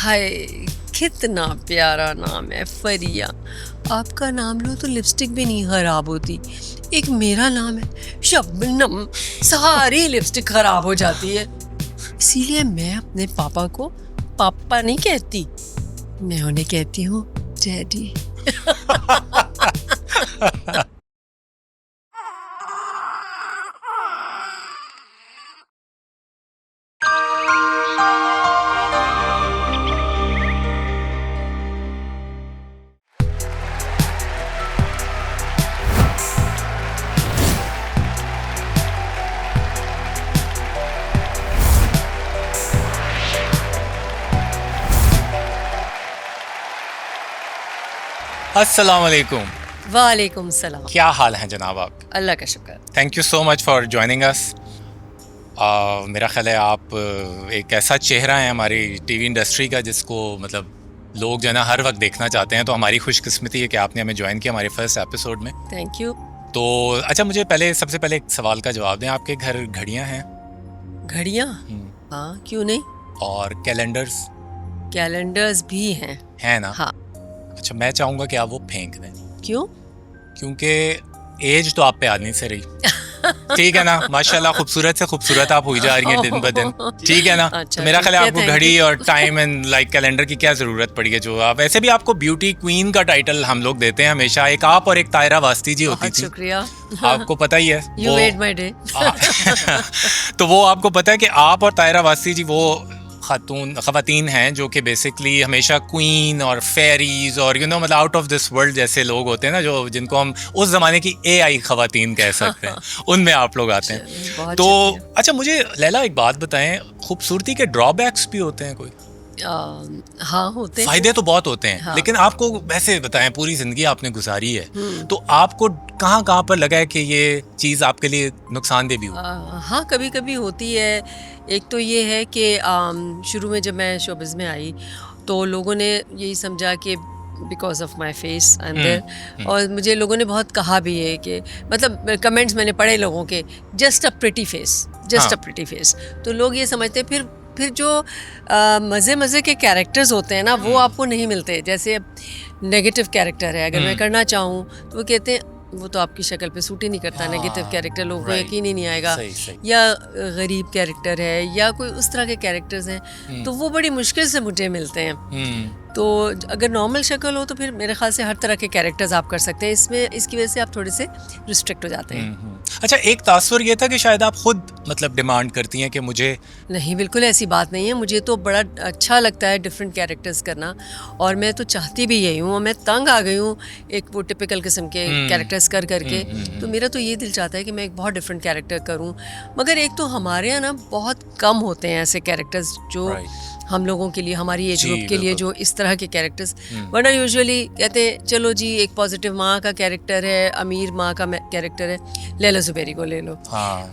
हाय, कितना प्यारा नाम है फरिया। आपका नाम लो तो लिपस्टिक भी नहीं खराब होती। एक मेरा नाम है शबनम, सारी लिपस्टिक खराब हो जाती है। इसीलिए मैं अपने पापा को पापा नहीं कहती, मैं उन्हें कहती हूँ डैडी। अस्सलाम वालेकुम। वालेकुम सलाम। क्या हाल है जनाब आप? अल्लाह का शुक्र। Thank you so much for joining us. मेरा ख्याल है आप एक ऐसा चेहरा है हमारी टीवी इंडस्ट्री का जिसको मतलब लोग जो है ना हर वक्त देखना चाहते हैं, तो हमारी खुशकिस्मती है कि आपने हमें ज्वाइन किया हमारे फर्स्ट एपिसोड में। Thank you. तो अच्छा, मुझे सबसे पहले एक सवाल का जवाब दें। आपके घर घड़ियाँ हैं? घड़ियाँ? हाँ, क्यों नहीं। और कैलेंडर्स? कैलेंडर्स भी हैं। हैं ना? हाँ। अच्छा, मैं चाहूँगा कि आप वो फेंक दें। क्यों? क्योंकि एज तो आप पे आदमी से रही। ठीक है ना? माशाल्लाह खूबसूरत से खूबसूरत आप हुई जा रही हैं दिन ब दिन। ठीक है ना? अच्छा, तो मेरा ख्याल है ठीक है, आपको thank घड़ी you। और टाइम एंड लाइक कैलेंडर की क्या जरूरत पड़ी है। जो आप वैसे भी आपको ब्यूटी क्वीन का टाइटल हम लोग देते हैं हमेशा। एक आप और एक तायरा वास्ती जी होती बहुत थी, शुक्रिया। आपको पता ही है। You made my day। तो वो आपको पता है कि आप और तायरा वास्ती जी वो खवातीन हैं जो कि बेसिकली हमेशा क्वीन और फेरीज और मतलब आउट ऑफ दिस वर्ल्ड जैसे लोग होते हैं ना, जो जिनको हम उस जमाने की AI खवातीन कह सकते हैं, उनमें आप लोग आते हैं। तो अच्छा, मुझे लैला एक बात बताएं, खूबसूरती के ड्रॉबैक्स भी होते हैं कोई? हाँ, होते हैं। फायदे तो बहुत होते हैं, हाँ। लेकिन आपको वैसे बताएं, पूरी जिंदगी आपने गुजारी है, तो आपको कहाँ कहाँ पर लगा है कि ये चीज़ आपके लिए नुकसानदेह भी हो? हाँ, कभी कभी होती है। एक तो ये है कि शुरू में जब मैं शोबिज़ में आई तो लोगों ने यही समझा कि because of my face I am there, और मुझे लोगों ने बहुत कहा भी है कि मतलब कमेंट्स मैंने पढ़े लोगों के, just a pretty face, just a pretty face. तो लोग ये समझते हैं। फिर जो मज़े के कैरेक्टर्स होते हैं ना, वो आपको नहीं मिलते। जैसे नेगेटिव कैरेक्टर है, अगर मैं करना चाहूँ तो वो कहते हैं वो तो आपकी शक्ल पे सूट ही नहीं करता। नेगेटिव कैरेक्टर लोगों को यकीन ही नहीं आएगा। सही। या गरीब कैरेक्टर है या कोई उस तरह के कैरेक्टर्स हैं, तो वो बड़ी मुश्किल से मुझे मिलते हैं। तो अगर नॉर्मल शक्ल हो तो फिर मेरे ख्याल से हर तरह के कैरेक्टर्स आप कर सकते हैं। इसकी वजह से आप थोड़े से रिस्ट्रिक्ट हो जाते हैं। अच्छा, एक तासुर ये था कि शायद आप खुद मतलब डिमांड करती हैं कि मुझे। नहीं, बिल्कुल ऐसी बात नहीं है। मुझे तो बड़ा अच्छा लगता है डिफरेंट कैरेक्टर्स करना, और मैं तो चाहती भी यही हूँ। मैं तंग आ गई हूँ एक वो टिपिकल किस्म के कैरेक्टर्स करके। तो मेरा तो ये दिल चाहता है कि मैं एक बहुत डिफरेंट कैरेक्टर करूँ। मगर एक तो हमारे यहाँ ना बहुत कम होते हैं ऐसे कैरेक्टर्स जो हम लोगों के लिए, हमारी एज ग्रुप के लिए, जो इस तरह के कैरेक्टर्स। वरना यूजुअली कहते हैं चलो जी, एक पॉजिटिव माँ का कैरेक्टर है, अमीर माँ का कैरेक्टर है, लैला ज़ुबैरी को ले लो।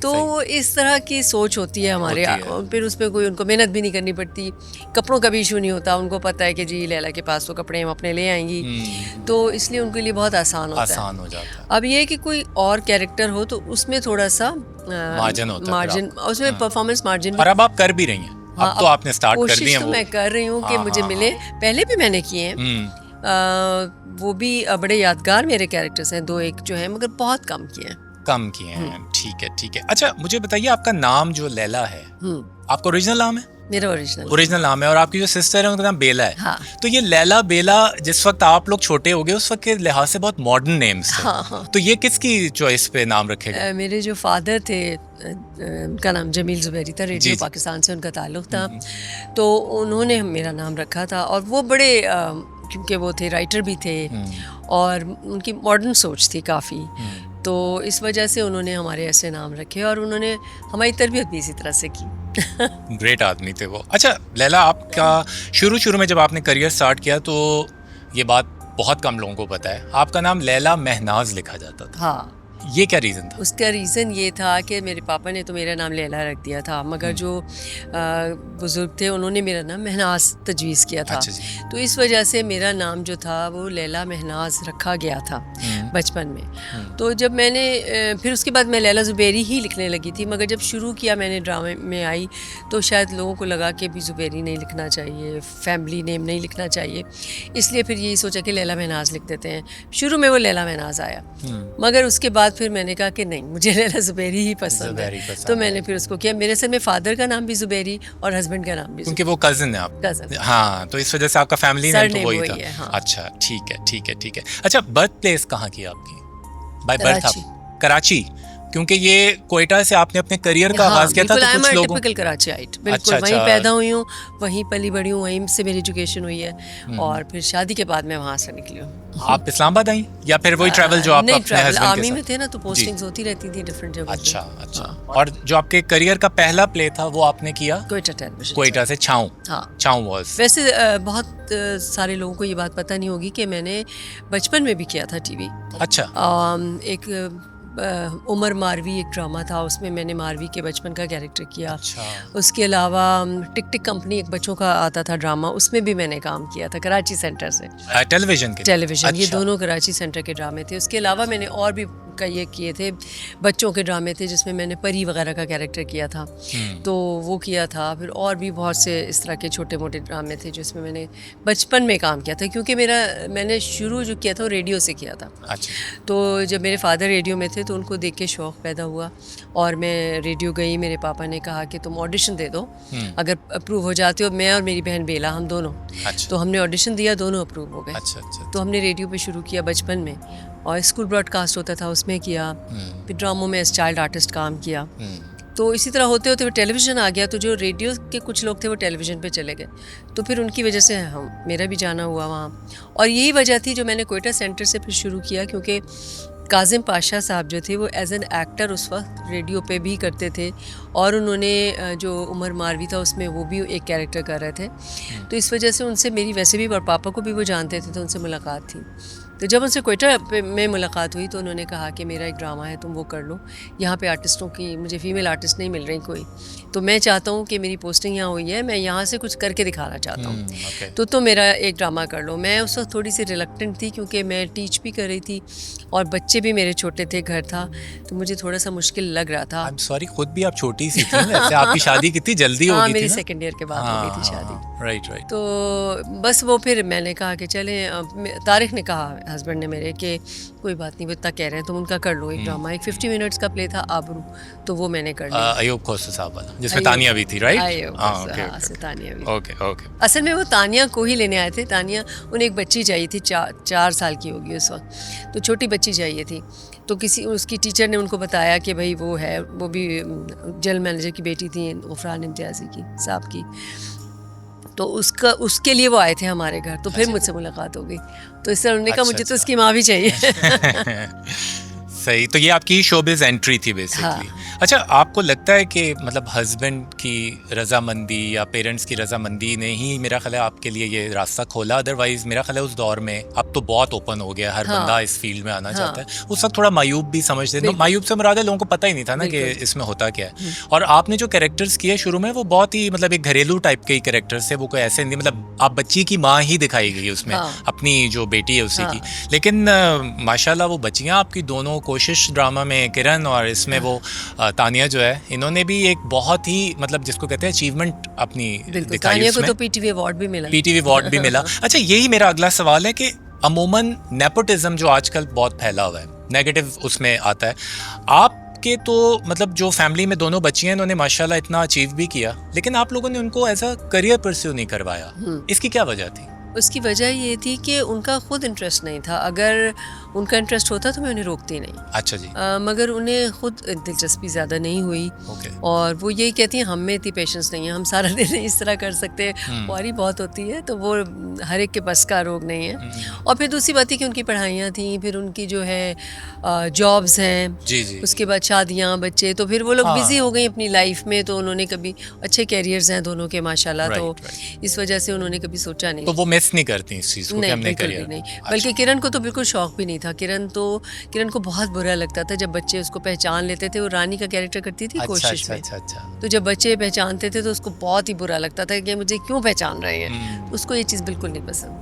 तो इस तरह की सोच होती है हमारे। फिर उस पर कोई उनको मेहनत भी नहीं करनी पड़ती, कपड़ों का भी इशू नहीं होता। उनको पता है कि जी लैला के पास वो कपड़े हम अपने ले आएंगी, तो इसलिए उनके लिए बहुत आसान हो जाता है। अब ये है कि कोई और कैरेक्टर हो तो उसमें थोड़ा सा मार्जिन, उसमें परफॉर्मेंस मार्जिन। और अब आप कर भी रही हैं। अब तो आपने स्टार्ट कर दी है। कोशिश तो मैं कर रही हूँ कि मुझे मिले। पहले भी मैंने किए हैं, वो भी बड़े यादगार मेरे कैरेक्टर्स हैं, 2-1 जो हैं, मगर बहुत कम किए हैं। ठीक है। अच्छा, मुझे बताइए, आपका नाम जो लैला है, आपका ओरिजिनल नाम है? मेरा ओरिजिनल नाम है। और आपकी जो सिस्टर है उनका नाम बेला है। हाँ। तो ये लैला बेला जिस वक्त आप लोग छोटे हो गए उस वक्त के लिहाज से बहुत मॉडर्न नेम्स थे। हाँ। तो ये किसकी चॉइस पे नाम रखे गए? मेरे जो फादर थे, उनका नाम जमील ज़ुबैरी था, रेडियो पाकिस्तान से उनका ताल्लुक़ था। तो उन्होंने मेरा नाम रखा था, और वो बड़े क्योंकि वो थे राइटर भी थे और उनकी मॉडर्न सोच थी काफ़ी, तो इस वजह से उन्होंने हमारे ऐसे नाम रखे और उन्होंने हमारी तरबियत भी इसी तरह से की। ग्रेट आदमी थे वो। अच्छा लैला, आपका शुरू में जब आपने करियर स्टार्ट किया तो ये बात बहुत कम लोगों को पता है, आपका नाम लैला महनाज लिखा जाता था। हाँ। ये क्या रीज़न था? उसका रीज़न ये था कि मेरे पापा ने तो मेरा नाम लैला रख दिया था, मगर जो बुज़ुर्ग थे उन्होंने मेरा नाम महनाज तजवीज़ किया था। अच्छा जी। तो इस वजह से मेरा नाम जो था वो लैला महनाज रखा गया था। बचपन में। तो जब मैंने फिर उसके बाद मैं लैला ज़ुबैरी ही लिखने लगी थी, मगर जब शुरू किया मैंने ड्रामे में आई तो शायद लोगों को लगा कि भी ज़ुबैरी नहीं लिखना चाहिए, फैमिली नेम नहीं लिखना चाहिए, इसलिए फिर यही सोचा कि लैला महनाज लिख देते हैं। शुरू में वो लैला महनाज आया, मगर उसके बाद फिर मैंने कहा कि नहीं, मुझे लैला ज़ुबैरी ही पसंद है, तो मैंने फिर उसको किया। मेरे असल में फादर का नाम भी ज़ुबैरी और हस्बैंड का नाम भी, क्योंकि वो कज़न है आप। कज़न, हाँ, तो इस वजह से आपका फैमिली नेम तो वही था। हाँ। अच्छा, ठीक है, ठीक है, ठीक है। अच्छा, बर्थ प्लेस कहाँ की आपकी? बाय बर्थ आप कराची, क्योंकि ये कोयटा से आपने अपने करियर का आगाज किया था, तो कुछ लोगों टिपिकल कराचीआइट, बिल्कुल अच्छा, वहीं अच्छा। पैदा हुई हूँ, वहीं पली बड़ी हूँ, वहीं से मेरी एजुकेशन हुई है, और फिर शादी के बाद मैं वहाँ से निकली हूँ। आप इस्लामाबाद आई या फिर वही ट्रैवल जो आप नहीं, अपने ट्रैवल हस्बैंड आर्मी के में साथ? थे ना, तो पोस्टिंग्स होती रहती थी डिफरेंट जगह। अच्छा, अच्छा। और जो आपके करियर का पहला प्ले था वो आपने किया कोयटा टेलीविजन, कोयटा से, छाऊं। हाँ। छाऊं वॉज, वैसे बहुत सारे लोगों को ये बात पता नहीं होगी कि मैंने बचपन में भी किया था टीवी। अच्छा, एक उमर मारवी एक ड्रामा था, उसमें मैंने मारवी के बचपन का कैरेक्टर किया। अच्छा। उसके अलावा टिक टिक कंपनी एक बच्चों का आता था ड्रामा, उसमें भी मैंने काम किया था कराची सेंटर से। टेलीविजन के? टेलीविजन, ये अच्छा। दोनों कराची सेंटर के ड्रामे थे। उसके अलावा मैंने और भी ये किए थे, बच्चों के ड्रामे थे जिसमें मैंने परी वगैरह का कैरेक्टर किया था, तो वो किया था। फिर और भी बहुत से इस तरह के छोटे मोटे ड्रामे थे जिसमें मैंने बचपन में काम किया था, क्योंकि मैंने शुरू जो किया था वो रेडियो से किया था। अच्छा। तो जब मेरे फादर रेडियो में थे तो उनको देख के शौक़ पैदा हुआ, और मैं रेडियो गई। मेरे पापा ने कहा कि तुम ऑडिशन दे दो, अगर अप्रूव हो जाते हो। मैं और मेरी बहन बेला, हम दोनों। अच्छा। तो हमने ऑडिशन दिया, दोनों अप्रूव हो गए। अच्छा, अच्छा। तो हमने रेडियो पे शुरू किया बचपन में, और स्कूल ब्रॉडकास्ट होता था उसमें किया, फिर ड्रामों में एज चाइल्ड आर्टिस्ट काम किया। तो इसी तरह होते होते टेलीविज़न आ गया, तो जो रेडियो के कुछ लोग थे वो टेलीविज़न पे चले गए, तो फिर उनकी वजह से मेरा भी जाना हुआ वहाँ। और यही वजह थी जो मैंने कोयटा सेंटर से फिर शुरू किया, क्योंकि काजिम पाशा साहब जो थे वो एज एन एक्टर उस वक्त रेडियो पे भी करते थे, और उन्होंने जो उमर मारवी था उसमें वो भी एक कैरेक्टर कर रहे थे। तो इस वजह से उनसे मेरी वैसे भी, और पापा को भी वो जानते थे, तो उनसे मुलाकात थी। तो जब उनसे कोयटा में मुलाकात हुई तो उन्होंने कहा कि मेरा एक ड्रामा है, तुम वो कर लो, यहाँ पे आर्टिस्टों की, मुझे फ़ीमेल आर्टिस्ट नहीं मिल रही कोई, तो मैं चाहता हूँ कि मेरी पोस्टिंग यहाँ हुई है, मैं यहाँ से कुछ करके दिखाना चाहता हूँ, तो तुम मेरा एक ड्रामा कर लो। मैं उस वक्त थोड़ी सी रिलक्टेंट थी, क्योंकि मैं टीच भी कर रही थी और बच्चे भी मेरे छोटे थे, घर था, तो मुझे थोड़ा सा मुश्किल लग रहा था। सॉरी, खुद भी आप छोटी सी थी वैसे, आपकी शादी कितनी जल्दी हो गई थी? मेरी सेकेंड ईयर के बाद हो गई थी शादी। Right, right. तो बस वो फिर मैंने कहा कि चले, तारिक ने कहा हस्बैंड ने मेरे कि कोई बात नहीं, वो इतना कह रहे हैं, तुम उनका कर लो एक ड्रामा। एक 50 मिनट्स का प्ले था आबरू, तो वो मैंने कर लिया। अयूब खोसा साहब वाला, जिसमें तानिया भी थी, राइट? तानिया भी। ओके। असल में वो तानिया को ही लेने आए थे। तानिया, उन्हें एक बच्ची चाहिए थी, 4 साल की होगी उस वक्त, तो छोटी बच्ची चाहिए थी। तो उसकी टीचर ने उनको बताया कि भाई वो है, वो भी जनरल मैनेजर की बेटी थी, गफरान इम्तियाज़ी की साहब की, तो उसके लिए वो आए थे हमारे घर। तो फिर मुझसे मुलाकात हो गई, तो इस तरह उन्होंने कहा मुझे तो उसकी माँ भी चाहिए। सही, तो ये आपकी शोबिज़ एंट्री थी बेसिकली। अच्छा, आपको लगता है कि मतलब हस्बैंड की रजामंदी या पेरेंट्स की रजामंदी ने ही मेरा ख्याल है आपके लिए ये रास्ता खोला? अदरवाइज मेरा ख्याल है उस दौर में, अब तो बहुत ओपन हो गया, हर बंदा इस फील्ड में आना चाहता है। उस वक्त थोड़ा मायूब भी समझते थे। मायूब से मुराद है लोगों को पता ही नहीं था ना कि इसमें होता क्या है। और आपने जो कैरेक्टर्स किए शुरू में वो बहुत ही मतलब एक घरेलू टाइप के ही कैरेक्टर्स थे, वो कोई ऐसे नहीं, मतलब आप बच्ची की माँ ही दिखाई गई उसमें, अपनी जो बेटी है उसी की। लेकिन माशाल्लाह वो बच्चियाँ आपकी दोनों, कोशिश ड्रामा में किरण और इसमें वो तानिया जो है, इन्होंने भी एक बहुत ही मतलब जिसको कहते हैं अचीवमेंट अपनी दिखाई। तानिया को तो पीटीवी अवार्ड भी मिला। पीटीवी अवार्ड भी मिला। अच्छा, यही मेरा अगला सवाल है कि अमूमन नेपोटिज्म जो आजकल बहुत फैला हुआ है, नेगेटिव उसमें आता है, आपके तो मतलब जो फैमिली में दोनों बच्चियां, इन्होंने माशाल्लाह इतना अचीव भी किया, लेकिन आप लोगों ने उनको एज अ करियर परस्यू नहीं करवाया, इसकी क्या वजह थी? उसकी वजह ये थी कि उनका खुद इंटरेस्ट नहीं था। अगर उनका इंटरेस्ट होता तो मैं उन्हें रोकती नहीं। अच्छा जी। मगर उन्हें खुद दिलचस्पी ज़्यादा नहीं हुई। और वो यही कहती हैं हम में इतनी पेशेंस नहीं है, हम सारा दिन इस तरह कर सकते हैं, क्वारी बहुत होती है, तो वो हर एक के बस का रोग नहीं है। और फिर दूसरी बात है कि उनकी पढ़ाइयाँ थी, फिर उनकी जो है जॉब्स हैं, उसके बाद शादियाँ, बच्चे, तो फिर वो लोग बिजी हो गई अपनी लाइफ में। तो उन्होंने कभी, अच्छे कैरियर्स हैं दोनों के माशाल्लाह, तो इस वजह से उन्होंने कभी सोचा नहीं। तो वो मिस नहीं करती इस चीज़ को कि हमने करियर नहीं। बल्कि किरण को तो बिल्कुल शौक भी नहीं था। किरण को बहुत बुरा लगता था जब बच्चे उसको पहचान लेते थे। वो रानी का कैरेक्टर करती थी कोशिश में। तो जब बच्चे पहचानते थे तो उसको बहुत ही बुरा लगता था कि मुझे क्यों पहचान रहे हैं। उसको ये चीज़ बिल्कुल नहीं पसंद।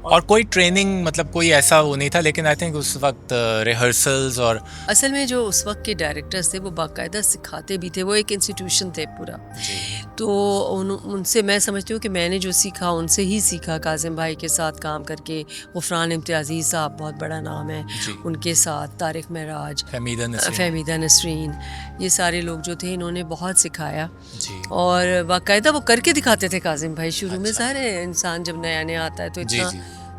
और कोई ट्रेनिंग मतलब कोई ऐसा वो नहीं था, लेकिन आई थिंक उस वक्त रिहर्सल्स और असल में जो उस वक्त के डायरेक्टर्स थे वो बाकायदा सिखाते भी थे, वो एक इंस्टीट्यूशन थे पूरा। तो उनसे मैं समझती हूँ कि मैंने जो सीखा उनसे ही सीखा, काजिम भाई के साथ काम करके, गुफरान इम्तियाज़ी साहब बहुत बड़ा नाम है, उनके साथ तारिक महराज, फहमीदा नसरीन, ये सारे लोग जो थे इन्होंने बहुत सिखाया और बाकायदा वो करके दिखाते थे काजिम भाई। शुरू में सारे इंसान जब नया नया आता है तो इतना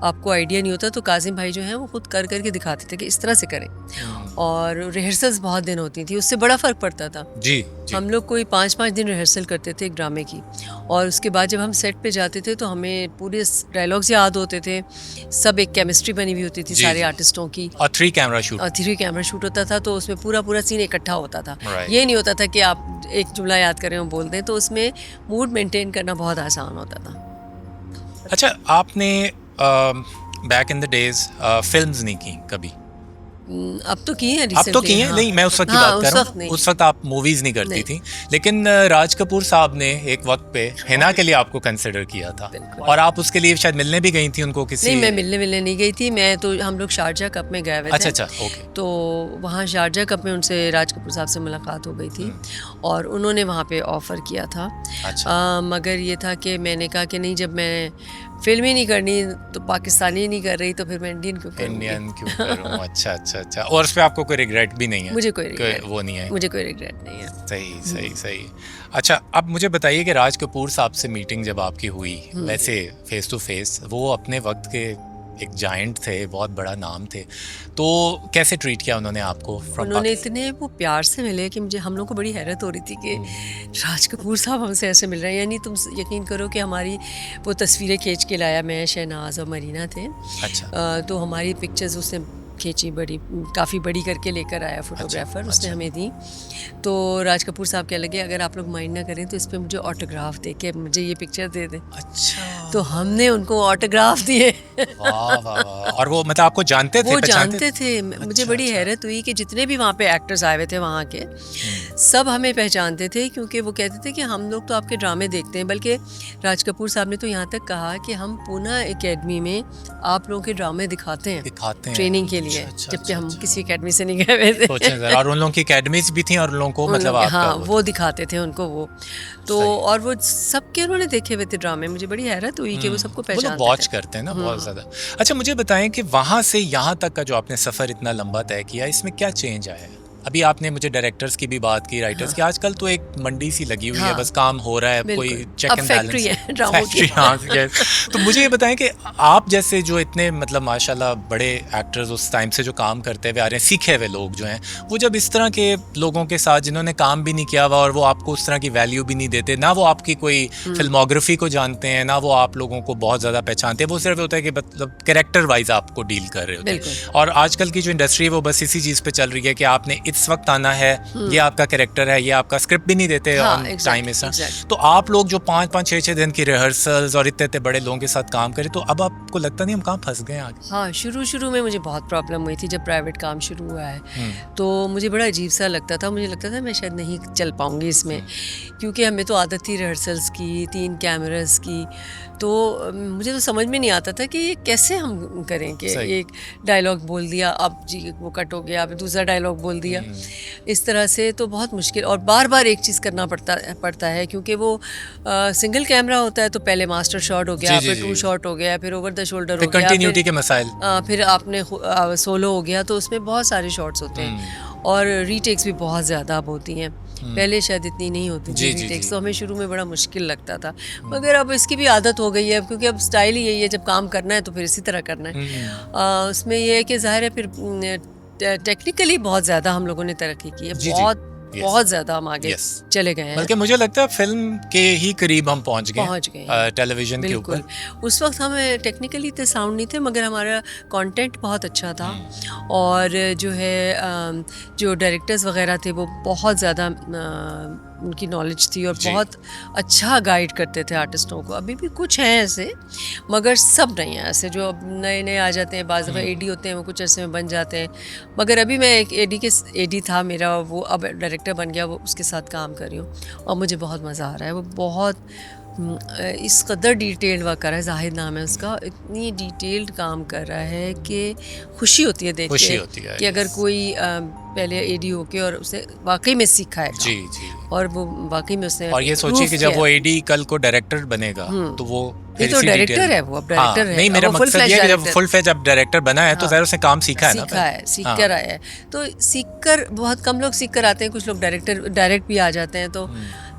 आपको आइडिया नहीं होता, तो काजिम भाई जो हैं वो खुद कर करके दिखाते थे कि इस तरह से करें, और रिहर्सल्स बहुत दिन होती थी, उससे बड़ा फ़र्क पड़ता था। जी हम लोग कोई 5-5 दिन रिहर्सल करते थे एक ड्रामे की, और उसके बाद जब हम सेट पे जाते थे तो हमें पूरे डायलॉग्स याद होते थे, सब एक केमिस्ट्री बनी हुई होती थी सारे आर्टिस्टों की, और 3 कैमरा शूट होता था, तो उसमें पूरा सीन इकट्ठा होता था। ये नहीं होता था कि आप एक जुमला याद करें और बोल दें, तो उसमें मूड मेंटेन करना बहुत आसान होता था। अच्छा, आपने back in the days films नहीं की कभी? अब तो की हैं, अब तो की हैं। हाँ। नहीं, मैं उस वक्त की बात कर रहा हूँ, उस वक्त आप मूवीज नहीं करती थी, लेकिन राज कपूर साहब ने एक वक्त पे हिना के लिए आपको कंसिडर किया था, और आप उसके लिए शायद मिलने भी गई थी उनको किसी। नहीं, मैं मिलने नहीं गई थी, मैं तो हम लोग शारजा कप में गए हुए थे। अच्छा, ओके। तो वहाँ शारजा कप में उनसे राज कपूर साहब से मुलाकात हो गई थी और उन्होंने वहाँ पे ऑफ़र किया था। मगर ये था कि मैंने कहा कि नहीं, जब मैं फिल्म ही नहीं करनी तो पाकिस्तानी नहीं कर रही, तो फिर मैं इंडियन क्यों करूँ? अच्छा। और उस पर आपको कोई रिग्रेट भी नहीं है? मुझे कोई रिग्रेट वो नहीं है। मुझे कोई रिग्रेट नहीं है। सही। अच्छा, अब मुझे बताइए कि राज कपूर साहब से मीटिंग जब आपकी हुई, वैसे फेस टू फेस, वो अपने वक्त के एक जायंट थे, बहुत बड़ा नाम थे, तो कैसे ट्रीट किया उन्होंने आपको? उन्होंने इतने वो प्यार से मिले कि मुझे, हम लोग को बड़ी हैरत हो रही थी कि राज कपूर साहब हमसे ऐसे मिल रहे हैं। यानी तुम यकीन करो कि हमारी वो तस्वीरें खींच के लाया, मैं, शहनाज और मरीना थे। अच्छा। तो हमारी पिक्चर्स उसने खींची, काफ़ी बड़ी करके लेकर आया फोटोग्राफर। उसने हमें दी। तो राज कपूर साहब कह लगे, अगर आप लोग माइंड ना करें तो इस पर मुझे ऑटोग्राफ दे के मुझे ये पिक्चर दे दें। अच्छा। तो हमने उनको ऑटोग्राफ दिए। वाह। और वो मतलब आपको जानते थे? वो जानते थे। मुझे बड़ी हैरत हुई कि जितने भी वहाँ पे एक्टर्स आए हुए थे वहाँ के, सब हमें पहचानते थे, क्योंकि वो कहते थे कि हम लोग तो आपके ड्रामे देखते हैं। बल्कि राज कपूर साहब ने तो यहाँ तक कहा कि हम पूना एकेडमी में आप लोगों के ड्रामे दिखाते हैं ट्रेनिंग के लिए। जबकि हम किसी एकेडमी से नहीं गए हुए थे। और उन लोगों की एकेडमीज भी थी, और उन लोगों को मतलब हाँ, वो दिखाते थे उनको वो तो। और वो सबके उन्होंने देखे हुए थे ड्रामे। मुझे बड़ी हैरत हुई कि वो सबको पहचानते थे, वॉच करते हैं ना बहुत ज़्यादा। अच्छा, मुझे बताएं कि वहाँ से यहाँ तक का जो आपने सफ़र इतना लंबा तय किया, इसमें क्या चेंज आया है? अभी आपने मुझे डायरेक्टर्स की भी बात की, राइटर्स की। आजकल तो एक मंडी सी लगी हुई है, बस काम हो रहा है, कोई चेक एंड बैलेंस है, फैक्ट्री। हाँ, तो मुझे ये बताएं कि आप जैसे जो इतने मतलब माशाल्लाह बड़े एक्टर्स उस टाइम से जो काम करते हुए आ रहे हैं, सीखे हुए लोग जो हैं, वो जब इस तरह के लोगों के साथ जिन्होंने काम भी नहीं किया हुआ, और वो आपको उस तरह की वैल्यू भी नहीं देते, ना वो आपकी कोई फिल्मोग्राफी को जानते हैं, ना वो आप लोगों को बहुत ज़्यादा पहचानते हैं, वो सिर्फ होता है कि मतलब कैरेक्टर वाइज आपको डील कर रहे होते हैं। और आजकल की जो इंडस्ट्री है वो बस इसी चीज़ पे चल रही है कि आपने इस वक्त आना है, ये आपका कैरेक्टर है, ये आपका स्क्रिप्ट भी नहीं देते ऑन टाइम ऐसा। तो आप लोग जो 5-5, 6-6 दिन की रिहर्सल्स और इतने बड़े लोगों के साथ काम करें, तो अब आपको लगता नहीं हम कहाँ फंस गए आगे? हाँ, शुरू में मुझे बहुत प्रॉब्लम हुई थी जब प्राइवेट काम शुरू हुआ है। तो मुझे बड़ा अजीब सा लगता था, मुझे लगता था मैं शायद नहीं चल पाऊंगी इसमें, क्योंकि हमें तो आदत थी रिहर्सल्स की, 3 कैमरास की। तो मुझे तो समझ में नहीं आता था कि ये कैसे हम करें कि एक डायलॉग बोल दिया, अब जी वो कट हो गया, अब दूसरा डायलॉग बोल दिया, इस तरह से। तो बहुत मुश्किल, और बार बार एक चीज़ करना पड़ता है, क्योंकि वो सिंगल कैमरा होता है। तो पहले मास्टर शॉट हो गया, फिर 2 शॉट हो गया, फिर ओवर द शोल्डर हो गया, कंटिन्यूटी के मसाइल, फिर आपने सोलो हो गया। तो उसमें बहुत सारे शॉट्स होते हैं, और रीटेक्स भी बहुत ज़्यादा अब होती हैं। पहले शायद इतनी नहीं होती थी रीटेक्स, तो हमें शुरू में बड़ा मुश्किल लगता था। मगर अब इसकी भी आदत हो गई है, क्योंकि अब स्टाइल ही यही है, जब काम करना है तो फिर इसी तरह करना है। उसमें यह है कि ज़ाहिर है फिर टेक्निकली बहुत ज़्यादा हम लोगों ने तरक्की की है, बहुत ज़्यादा हम आगे चले गए हैं। बल्कि मुझे लगता है फिल्म के ही करीब हम पहुंच गए टेलीविजन के ऊपर। उस वक्त हमें टेक्निकली इतने साउंड नहीं थे, मगर हमारा कंटेंट बहुत अच्छा था। और जो है जो डायरेक्टर्स वगैरह थे वो बहुत ज़्यादा उनकी नॉलेज थी, और बहुत अच्छा गाइड करते थे आर्टिस्टों को। अभी भी कुछ हैं ऐसे, मगर सब नहीं हैं ऐसे। जो अब नए आ जाते हैं, बाज़ दफ़ा एडी होते हैं, वो कुछ ऐसे में बन जाते हैं। मगर अभी मैं एक एडी था मेरा, वो अब डायरेक्टर बन गया, वो उसके साथ काम कर रही हूँ, और मुझे बहुत मज़ा आ रहा है। वो बहुत इस कदर डिटेल्ड वर्क कर रहा है, जाहिद नाम है उसका, इतनी डिटेल्ड काम कर रहा है कि खुशी होती है देख खुशी के होती है कि अगर कोई पहले एडी होके और उसने वाकई में सीखा है जी जी, और वो वाकई में उसने और ये सोचिए कि जब वो एडी कल को डायरेक्टर बनेगा तो वो ये तो डायरेक्टर है, वो अब डायरेक्टर है। नहीं, मेरा मकसद ये है कि जब फुल फ्लेज अब डायरेक्टर बना है तो ज़ाहिर उसने काम सीखा है ना, सीख कर आया है। तो सीख कर, बहुत कम लोग सीख कर आते हैं, कुछ लोग डायरेक्ट भी आ जाते हैं, तो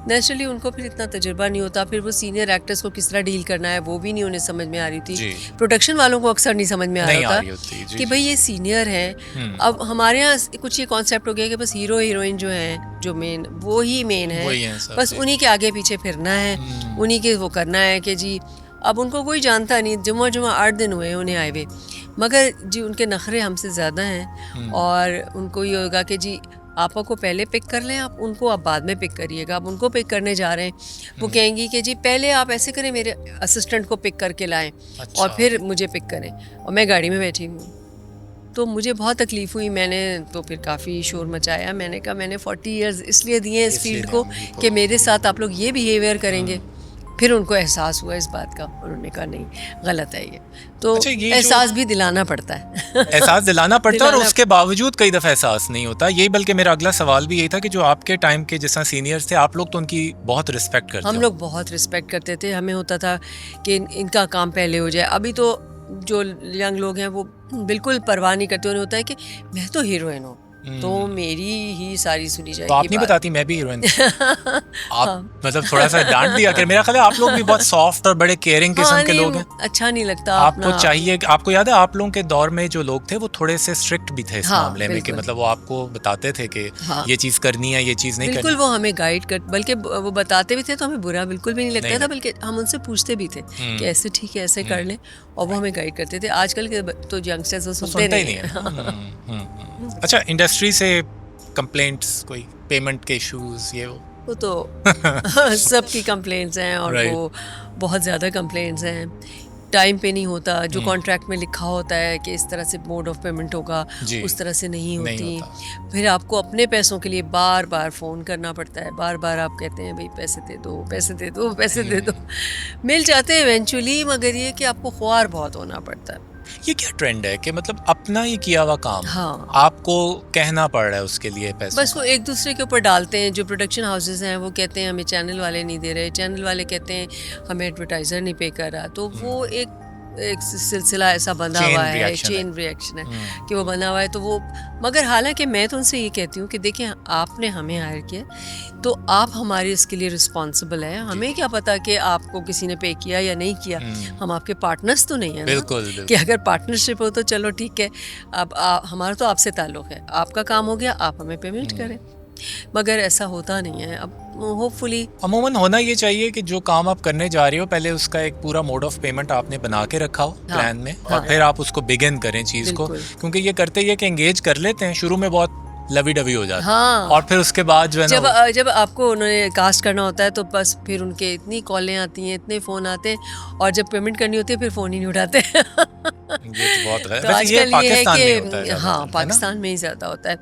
नेचुरली उनको फिर इतना तजुर्बा नहीं होता। फिर वो सीनियर एक्टर्स को किस तरह डील करना है वो भी नहीं उन्हें समझ में आ रही थी। प्रोडक्शन वालों को अक्सर नहीं समझ में आ रहा था कि भाई ये सीनियर है। अब हमारे यहाँ कुछ ये कॉन्सेप्ट हो गया कि बस हीरो हीरोइन जो है, जो मेन, वो ही मेन है, बस उन्हीं के आगे पीछे फिरना है, उन्हीं के वो करना है कि जी। अब उनको कोई जानता नहीं, जुम्मा 8 दिन हुए उन्हें आए हुए, मगर जी उनके नखरे हमसे ज़्यादा हैं और उनको ये होगा कि जी आपा को पहले पिक कर लें, आप उनको आप बाद में पिक करिएगा। आप उनको पिक करने जा रहे हैं, वो कहेंगी कि जी पहले आप ऐसे करें, मेरे असिस्टेंट को पिक करके लाएं और फिर मुझे पिक करें, और मैं गाड़ी में बैठी हूँ। तो मुझे बहुत तकलीफ़ हुई, मैंने तो फिर काफ़ी शोर मचाया। मैंने कहा मैंने 40 इयर्स इसलिए दिए हैं इस फील्ड को कि मेरे साथ आप लोग ये बिहेवियर करेंगे। फिर उनको एहसास हुआ इस बात का, उन्होंने कहा नहीं, गलत है ये। तो एहसास भी दिलाना पड़ता है एहसास दिलाना पड़ता है, और उसके बावजूद कई दफ़ा एहसास नहीं होता। यही बल्कि मेरा अगला सवाल भी यही था कि जो आपके टाइम के जैसा सीनियर्स थे, आप लोग तो उनकी बहुत रिस्पेक्ट करते हम लोग बहुत रिस्पेक्ट करते थे। हमें होता था कि इनका काम पहले हो जाए। अभी तो जो यंग लोग हैं वो बिल्कुल परवाह नहीं करते। उन्हें होता है कि मैं तो हीरोइन हूँ तो मेरी ही सारी सुनी जाएगी। तो आप नहीं बताती मैं भी हीरोइन आप मतलब थोड़ा सा डांट दिया कर। मेरा ख्याल है आप लोग भी बहुत सॉफ्ट और बड़े केयरिंग किस्म के लोग हैं। अच्छा नहीं लगता आपको चाहिए। आपको याद है आप लोगों के दौर में जो लोग थे वो थोड़े से स्ट्रिक्ट भी थे इस मामले में, कि मतलब वो आपको बताते थे कि ये चीज करनी है, ये चीज नहीं करनी। बिल्कुल, वो हमें गाइड कर, बल्कि वो बताते भी थे तो हमें बुरा बिल्कुल भी नहीं लगता था, बल्कि हम उनसे पूछते भी थे कि ऐसे ठीक है, ऐसे कर लें, और वो हमें गाइड करते थे। आजकल के तो यंगस्टर्स वो सुनते नहीं है। अच्छा, इंडस्ट्री से कंप्लेंट्स, कोई पेमेंट के इश्यूज, ये वो तो सबकी कंप्लेंट्स हैं, और वो बहुत ज़्यादा कंप्लेंट्स हैं। टाइम पे नहीं होता, जो कॉन्ट्रैक्ट में लिखा होता है कि इस तरह से मोड ऑफ पेमेंट होगा, उस तरह से नहीं होती। फिर आपको अपने पैसों के लिए बार बार फ़ोन करना पड़ता है, बार बार आप कहते हैं भाई पैसे दे दो, पैसे दे दो, पैसे दे दो। मिल जाते हैं इवेंचुअली, मगर ये कि आपको ख्वार बहुत होना पड़ता है। ये क्या ट्रेंड है कि मतलब अपना ही किया हुआ काम आपको कहना पड़ रहा है उसके लिए पैसे? बस वो एक दूसरे के ऊपर डालते हैं। जो प्रोडक्शन हाउसेस हैं वो कहते हैं हमें चैनल वाले नहीं दे रहे, चैनल वाले कहते हैं हमें एडवर्टाइज़र नहीं पे कर रहा। तो वो एक सिलसिला ऐसा बंधा हुआ है, चेन रिएक्शन है कि वो बना हुआ है। तो वो, मगर हालांकि मैं तो उनसे ये कहती हूँ कि देखिए आपने हमें हायर किया तो आप हमारे इसके लिए रिस्पॉन्सिबल है। हमें क्या पता कि आपको किसी ने पे किया या नहीं किया, हम आपके पार्टनर्स तो नहीं है। बिल्कुल। कि अगर पार्टनरशिप हो तो चलो ठीक है, अब हमारा तो आपसे ताल्लुक़ है, आपका काम हो गया, आप हमें पेमेंट करें, मगर ऐसा होता नहीं है। अब होपफुली अमूमन होना ये चाहिए कि जो काम आप करने जा रहे हो पहले उसका एक पूरा मोड ऑफ पेमेंट आपने बना के रखा हो प्लान में, और फिर आप उसको बिगिन करें चीज़ को, क्योंकि ये करते ये कि एंगेज कर लेते हैं, शुरू में बहुत लवी डवी हो जाता है, और फिर उसके बाद जो है ना जब आपको उन्होंने कास्ट करना होता है तो बस फिर उनके इतनी कॉलें आती हैं, इतने फ़ोन आते हैं, और जब पेमेंट करनी होती है फिर फ़ोन ही नहीं उठाते। ये तो बहुत तो आजकल ये है कि हाँ, पाकिस्तान में ही ज़्यादा होता है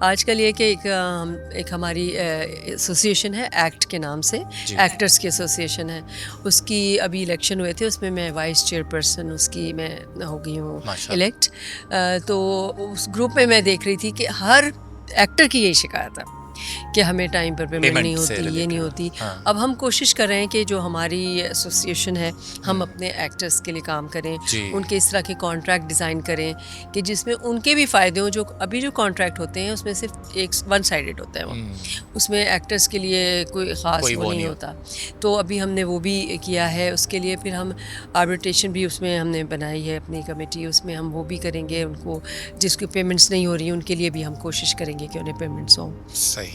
आजकल ये कि एक हमारी एसोसिएशन है एक्ट के नाम से, एक्टर्स की एसोसिएशन है, उसकी अभी इलेक्शन हुए थे, उसमें मैं वाइस चेयरपर्सन उसकी मैं हो गई हूँ इलेक्ट। तो उस ग्रुप में मैं देख रही थी कि हर एक्टर की यही शिकायत है कि हमें टाइम पर पेमेंट नहीं होती, ये नहीं होती। अब हम कोशिश कर रहे हैं कि जो हमारी एसोसिएशन है हम अपने एक्टर्स के लिए काम करें, उनके इस तरह के कॉन्ट्रैक्ट डिज़ाइन करें कि जिसमें उनके भी फ़ायदे हों। जो अभी जो कॉन्ट्रैक्ट होते हैं उसमें सिर्फ एक वन साइडेड होता है, वो उसमें एक्टर्स के लिए कोई ख़ास वो नहीं होता। तो अभी हमने वो भी किया है, उसके लिए फिर हम आर्बिट्रेशन भी उसमें हमने बनाई है अपनी कमेटी, उसमें हम वो भी करेंगे। उनको जिसकी पेमेंट्स नहीं हो रही उनके लिए भी हम कोशिश करेंगे कि उन्हें पेमेंट्स हों। सही।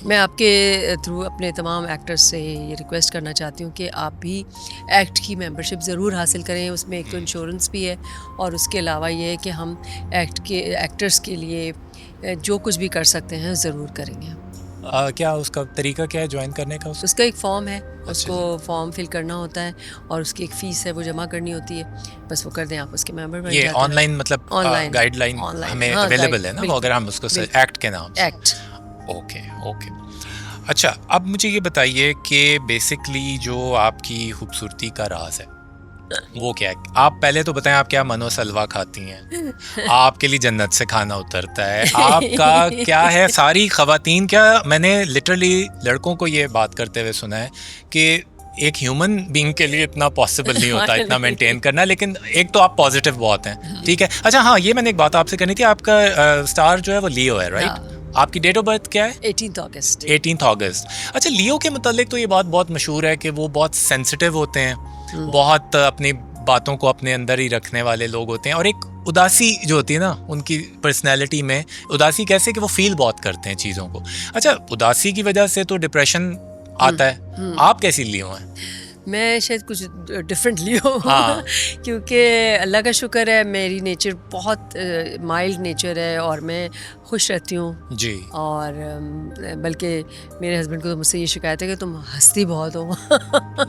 मैं आपके थ्रू अपने तमाम एक्टर्स से ये रिक्वेस्ट करना चाहती हूँ कि आप भी एक्ट की मेंबरशिप ज़रूर हासिल करें। उसमें एक तो इंश्योरेंस भी है, और उसके अलावा ये है कि हम एक्टर्स के लिए जो कुछ भी कर सकते हैं ज़रूर करेंगे। क्या उसका तरीका क्या है ज्वाइन करने का? उसका एक फॉर्म है, उसको फॉर्म फिल करना होता है, और उसकी एक फ़ीस है वो जमा करनी होती है। बस वो कर दें आप उसके मेंबर बन जाते हैं। ये ऑनलाइन मतलब गाइडलाइन हमें अवेलेबल है ना, अगर हम उसको एक्ट के नाम से। एक्ट। ओके। अच्छा, अब मुझे ये बताइए कि बेसिकली जो आपकी खूबसूरती का राज है वो क्या है? आप पहले तो बताएं, आप क्या मनोसल्वा खाती हैं? आपके लिए जन्नत से खाना उतरता है, आपका क्या है? सारी खवातीन, क्या मैंने लिटरली लड़कों को ये बात करते हुए सुना है कि एक ह्यूमन बीइंग के लिए इतना पॉसिबल नहीं होता इतना मेंटेन करना, लेकिन एक तो आप पॉजिटिव बहुत हैं, ठीक है। अच्छा हाँ, ये मैंने एक बात आपसे करनी थी, आपका स्टार जो है वो लियो है, राइट? आपकी डेट ऑफ बर्थ क्या है? 18th अगस्त। 18th अगस्त। अच्छा, लियो के मुतालिक तो ये बात बहुत मशहूर है कि वो बहुत सेंसिटिव होते हैं, बहुत अपनी बातों को अपने अंदर ही रखने वाले लोग होते हैं, और एक उदासी जो होती है ना उनकी पर्सनैलिटी में, उदासी कैसे कि वो फील बहुत करते हैं चीज़ों को। अच्छा, उदासी की वजह से तो डिप्रेशन आता है, आप कैसी लियो हैं? मैं शायद कुछ डिफरेंटली हूँ हाँ। क्योंकि अल्लाह का शुक्र है मेरी नेचर बहुत माइल्ड नेचर है और मैं खुश रहती हूँ जी। और बल्कि मेरे हस्बैंड को मुझसे ये शिकायत है कि तुम हंसती बहुत हो।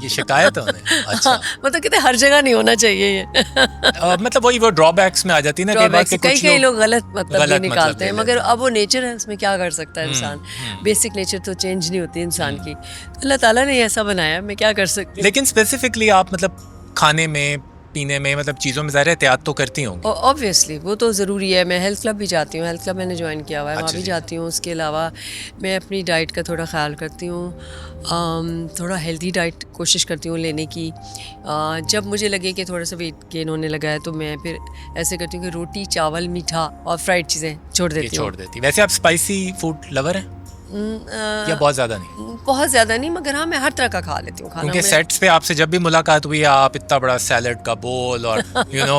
ये शिकायत है उन्हें? अच्छा। मतलब कहते हर जगह नहीं होना चाहिए ये। मतलब वही वो ड्रॉबैक्स में आ जाती है ना, कई लोग गलत मतलब भी निकालते हैं, मतलब मगर अब वो नेचर है, उसमें क्या कर सकता है इंसान। बेसिक नेचर तो चेंज नहीं होती इंसान की, अल्लाह ताला ने ऐसा बनाया, मैं क्या कर सकती हूँ। लेकिन स्पेसिफिकली आप मतलब खाने में पीने में मतलब चीज़ों में ज़्यादा एहतियात तो करती होंगी? ऑब्वियसली वो तो ज़रूरी है। मैं हेल्थ क्लब भी जाती हूँ, हेल्थ क्लब मैंने ज्वाइन किया हुआ है, वहाँ भी जाती हूँ। उसके अलावा मैं अपनी डाइट का थोड़ा ख्याल करती हूँ, थोड़ा हेल्दी डाइट कोशिश करती हूँ लेने की। जब मुझे लगे कि थोड़ा सा वेट गेन होने लगा है तो मैं फिर ऐसे करती हूँ कि रोटी, चावल, मीठा और फ्राइड चीज़ें छोड़ देती। वैसे आप स्पाइसी फूड लवर हैं या बहुत ज़्यादा नहीं? बहुत ज़्यादा नहीं, मगर हाँ मैं हर तरह का खा लेती हूँ खाना। क्योंकि सेट्स पे आपसे जब भी मुलाकात हुई, आप इतना बड़ा सैलड का बोल और